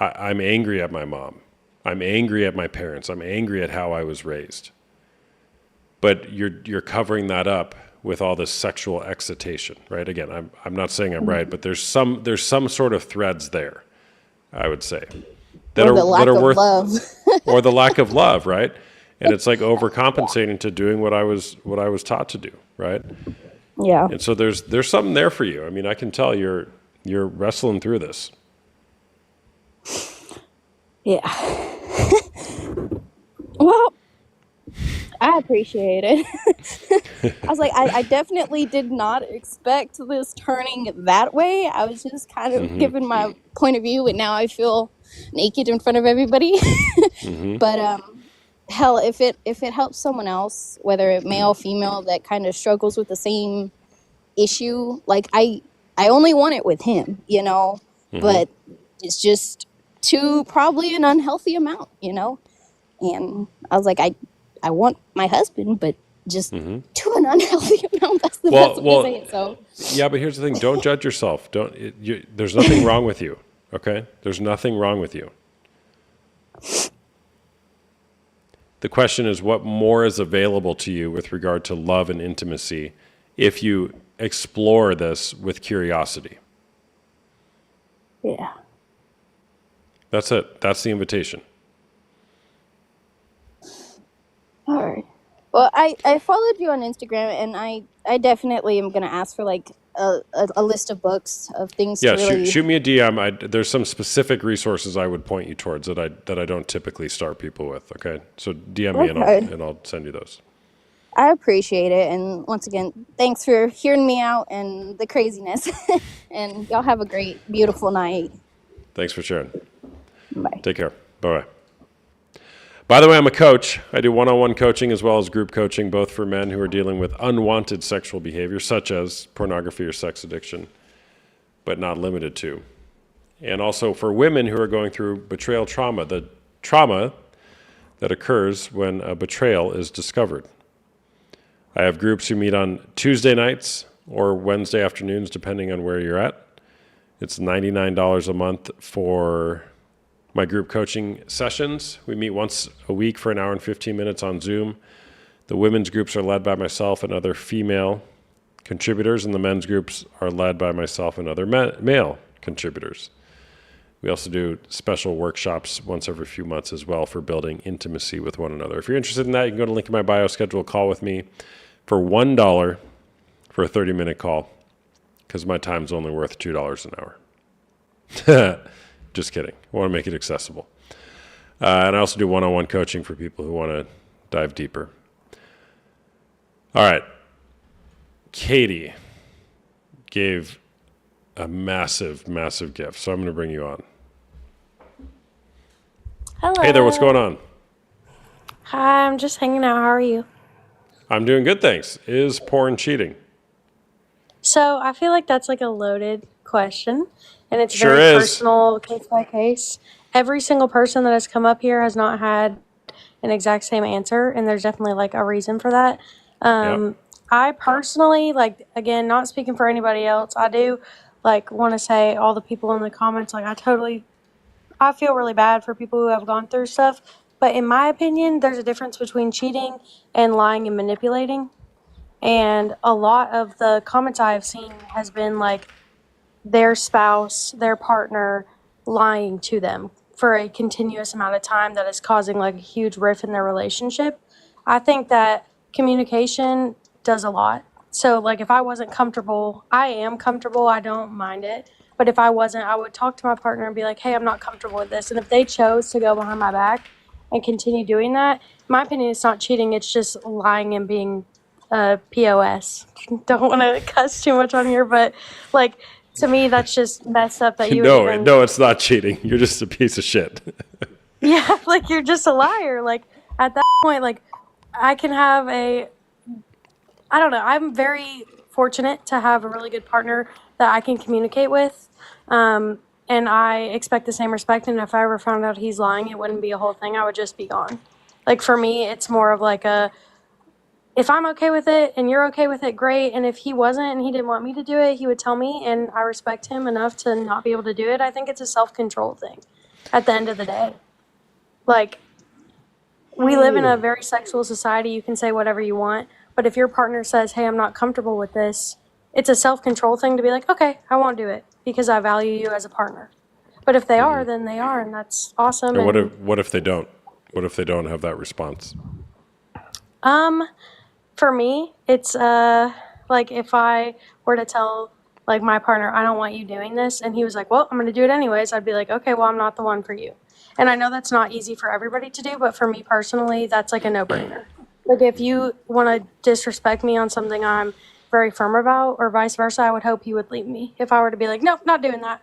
angry at my mom. I'm angry at my parents. I'm angry at how I was raised. But you're covering that up with all this sexual excitation, right? Again, I'm not saying I'm right, but there's some sort of threads there, I would say, that Or the lack are of worth, love. or the lack of love, right? And it's like overcompensating to doing what I was taught to do, right? Yeah. And so there's something there for you. I mean, I can tell you're wrestling through this. Yeah. Well, I appreciate it. I was like, I definitely did not expect this turning that way. I was just kind of giving my point of view, and now I feel naked in front of everybody. But hell, if it helps someone else, whether it male, female, that kind of struggles with the same issue, like I only want it with him, but it's just to probably an unhealthy amount, And I was like, I want my husband, but just to an unhealthy amount. That's the best way to say it. So yeah, but here's the thing: don't judge yourself. There's nothing wrong with you. Okay, there's nothing wrong with you. The question is, what more is available to you with regard to love and intimacy if you explore this with curiosity? yeah. That's it. That's the invitation. All right. Well, I followed you on Instagram, and I definitely am gonna ask for like a list of books of things Yeah, to really. shoot me a DM. There's some specific resources I would point you towards that I don't typically start people with. Okay, so DM me Okay. and I'll send you those. I appreciate it, and once again, thanks for hearing me out and the craziness. And y'all have a great, beautiful night. Thanks for sharing. Bye. Take care. Bye bye. By the way, I'm a coach. I do one-on-one coaching as well as group coaching, both for men who are dealing with unwanted sexual behavior, such as pornography or sex addiction, but not limited to. And also for women who are going through betrayal trauma, the trauma that occurs when a betrayal is discovered. I have groups who meet on Tuesday nights or Wednesday afternoons, depending on where you're at. It's $99 a month for my group coaching sessions. We meet once a week for an hour and 15 minutes on Zoom. The women's groups are led by myself and other female contributors, and the men's groups are led by myself and other male contributors. We also do special workshops once every few months as well for building intimacy with one another. If you're interested in that, you can go to the link in my bio, schedule a call with me for $1 for a 30-minute call, because my time's only worth $2 an hour. Just kidding. I want to make it accessible. And I also do one-on-one coaching for people who want to dive deeper. All right. Katie gave a massive, massive gift, so I'm going to bring you on. Hello. Hey there, what's going on? Hi, I'm just hanging out. How are you? I'm doing good, thanks. Is porn cheating? So I feel like that's like a loaded question, and it's Sure very is. personal, case by case. Every single person that has come up here has not had an exact same answer, and there's definitely like a reason for that. Yep. I personally, like, again, not speaking for anybody else, I do like want to say all the people in the comments, like, I feel really bad for people who have gone through stuff. But in my opinion, there's a difference between cheating and lying and manipulating. And a lot of the comments I have seen has been like their spouse, their partner lying to them for a continuous amount of time that is causing like a huge rift in their relationship. I think that communication does a lot. So like if I wasn't comfortable, I am comfortable, I don't mind it. But if I wasn't, I would talk to my partner and be like, hey, I'm not comfortable with this. And if they chose to go behind my back and continue doing that, in my opinion, it's not cheating, it's just lying and being POS. Don't want to cuss too much on here, but like to me, that's just messed up that you would even, No, it's not cheating. You're just a piece of shit. yeah, like you're just a liar. Like at that point, like I can have I don't know. I'm very fortunate to have a really good partner that I can communicate with. And I expect the same respect. And if I ever found out he's lying, it wouldn't be a whole thing. I would just be gone. Like for me, it's more of like if I'm okay with it and you're okay with it, great. And if he wasn't and he didn't want me to do it, he would tell me, and I respect him enough to not be able to do it. I think it's a self-control thing at the end of the day. Like, we live in a very sexual society. You can say whatever you want. But if your partner says, hey, I'm not comfortable with this, it's a self-control thing to be like, okay, I won't do it because I value you as a partner. But if they are, then they are, and that's awesome. And And what if they don't? What if they don't have that response? for me, it's like if I were to tell like my partner, I don't want you doing this, and he was like, well, I'm going to do it anyways, I'd be like, okay, well, I'm not the one for you. And I know that's not easy for everybody to do, but for me personally, that's like a no-brainer. Like if you want to disrespect me on something I'm very firm about, or vice versa, I would hope he would leave me. If I were to be like, nope, not doing that.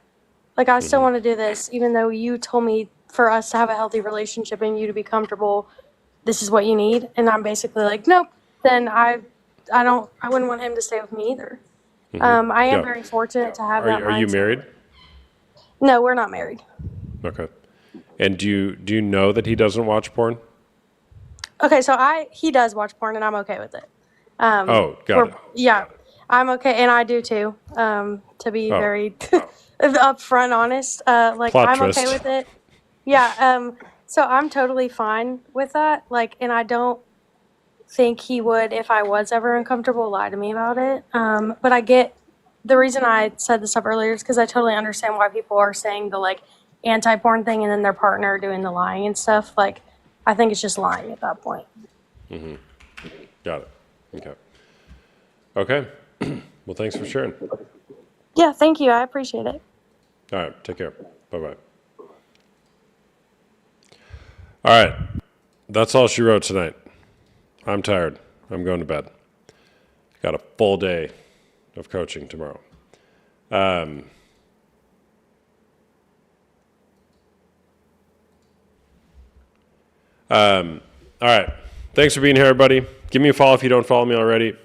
Like I still want to do this, even though you told me for us to have a healthy relationship and you to be comfortable, this is what you need. And I'm basically like, nope. Then I wouldn't want him to stay with me either. I am Yeah. very fortunate to have Are, that are you mindset. married? No, we're not married. Okay. And do you know that he doesn't watch porn? Okay, so he does watch porn and I'm okay with it. Oh, got we're- it. Yeah, I'm okay, and I do too. To be Oh. very upfront, honest, like Plot I'm twist. okay with it. Yeah. So I'm totally fine with that. Like, and I don't think he would, if I was ever uncomfortable, lie to me about it. But I get the reason I said this up earlier is because I totally understand why people are saying the like anti-porn thing and then their partner doing the lying and stuff. Like, I think it's just lying at that point. Got it. Okay. Okay. Well, thanks for sharing. Yeah, thank you. I appreciate it. All right. Take care. Bye-bye. All right. That's all she wrote tonight. I'm tired. I'm going to bed. Got a full day of coaching tomorrow. All right. Thanks for being here, everybody. Give me a follow if you don't follow me already.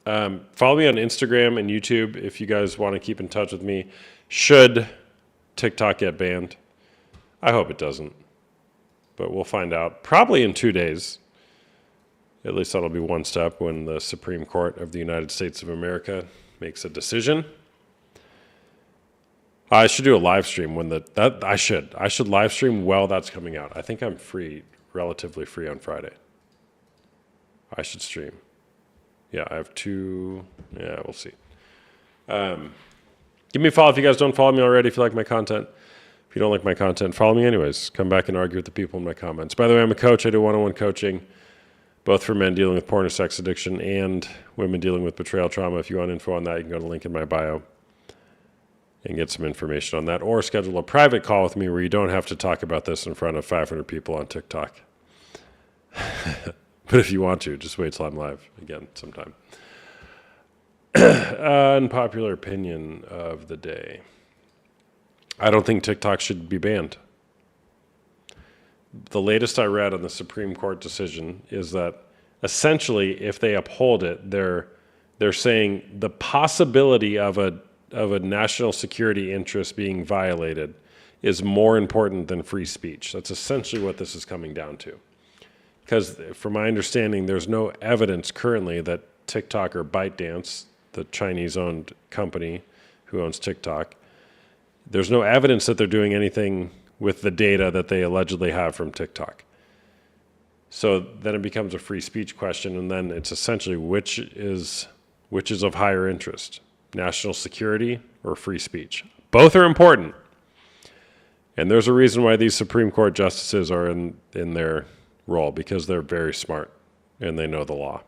Follow me on Instagram and YouTube if you guys want to keep in touch with me. Should TikTok get banned? I hope it doesn't, but we'll find out probably in 2 days. At least that'll be one step when the Supreme Court of the United States of America makes a decision. I should do a live stream when I should live stream while that's coming out. I think I'm relatively free on Friday. I should stream. Yeah, I have two. Yeah, we'll see. Give me a follow if you guys don't follow me already. If you like my content, if you don't like my content, follow me anyways. Come back and argue with the people in my comments. By the way, I'm a coach. I do one-on-one coaching, both for men dealing with porn or sex addiction and women dealing with betrayal trauma. If you want info on that, you can go to the link in my bio and get some information on that, or schedule a private call with me where you don't have to talk about this in front of 500 people on TikTok. But if you want to, just wait till I'm live again sometime. Unpopular opinion of the day. I don't think TikTok should be banned. The latest I read on the Supreme Court decision is that essentially, if they uphold it, they're saying the possibility of a national security interest being violated is more important than free speech. That's essentially what this is coming down to. Because from my understanding, there's no evidence currently that TikTok or ByteDance, the Chinese-owned company who owns TikTok, there's no evidence that they're doing anything with the data that they allegedly have from TikTok. So then it becomes a free speech question, and then it's essentially which is of higher interest, national security or free speech. Both are important. And there's a reason why these Supreme Court justices are in their role, because they're very smart and they know the law.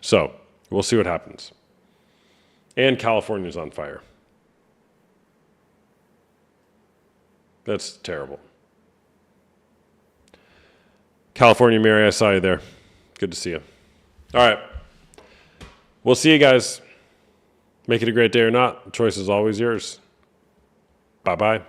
So we'll see what happens. And California's on fire. That's terrible. California, Mary, I saw you there. Good to see you. All right. We'll see you guys. Make it a great day or not. The choice is always yours. Bye-bye.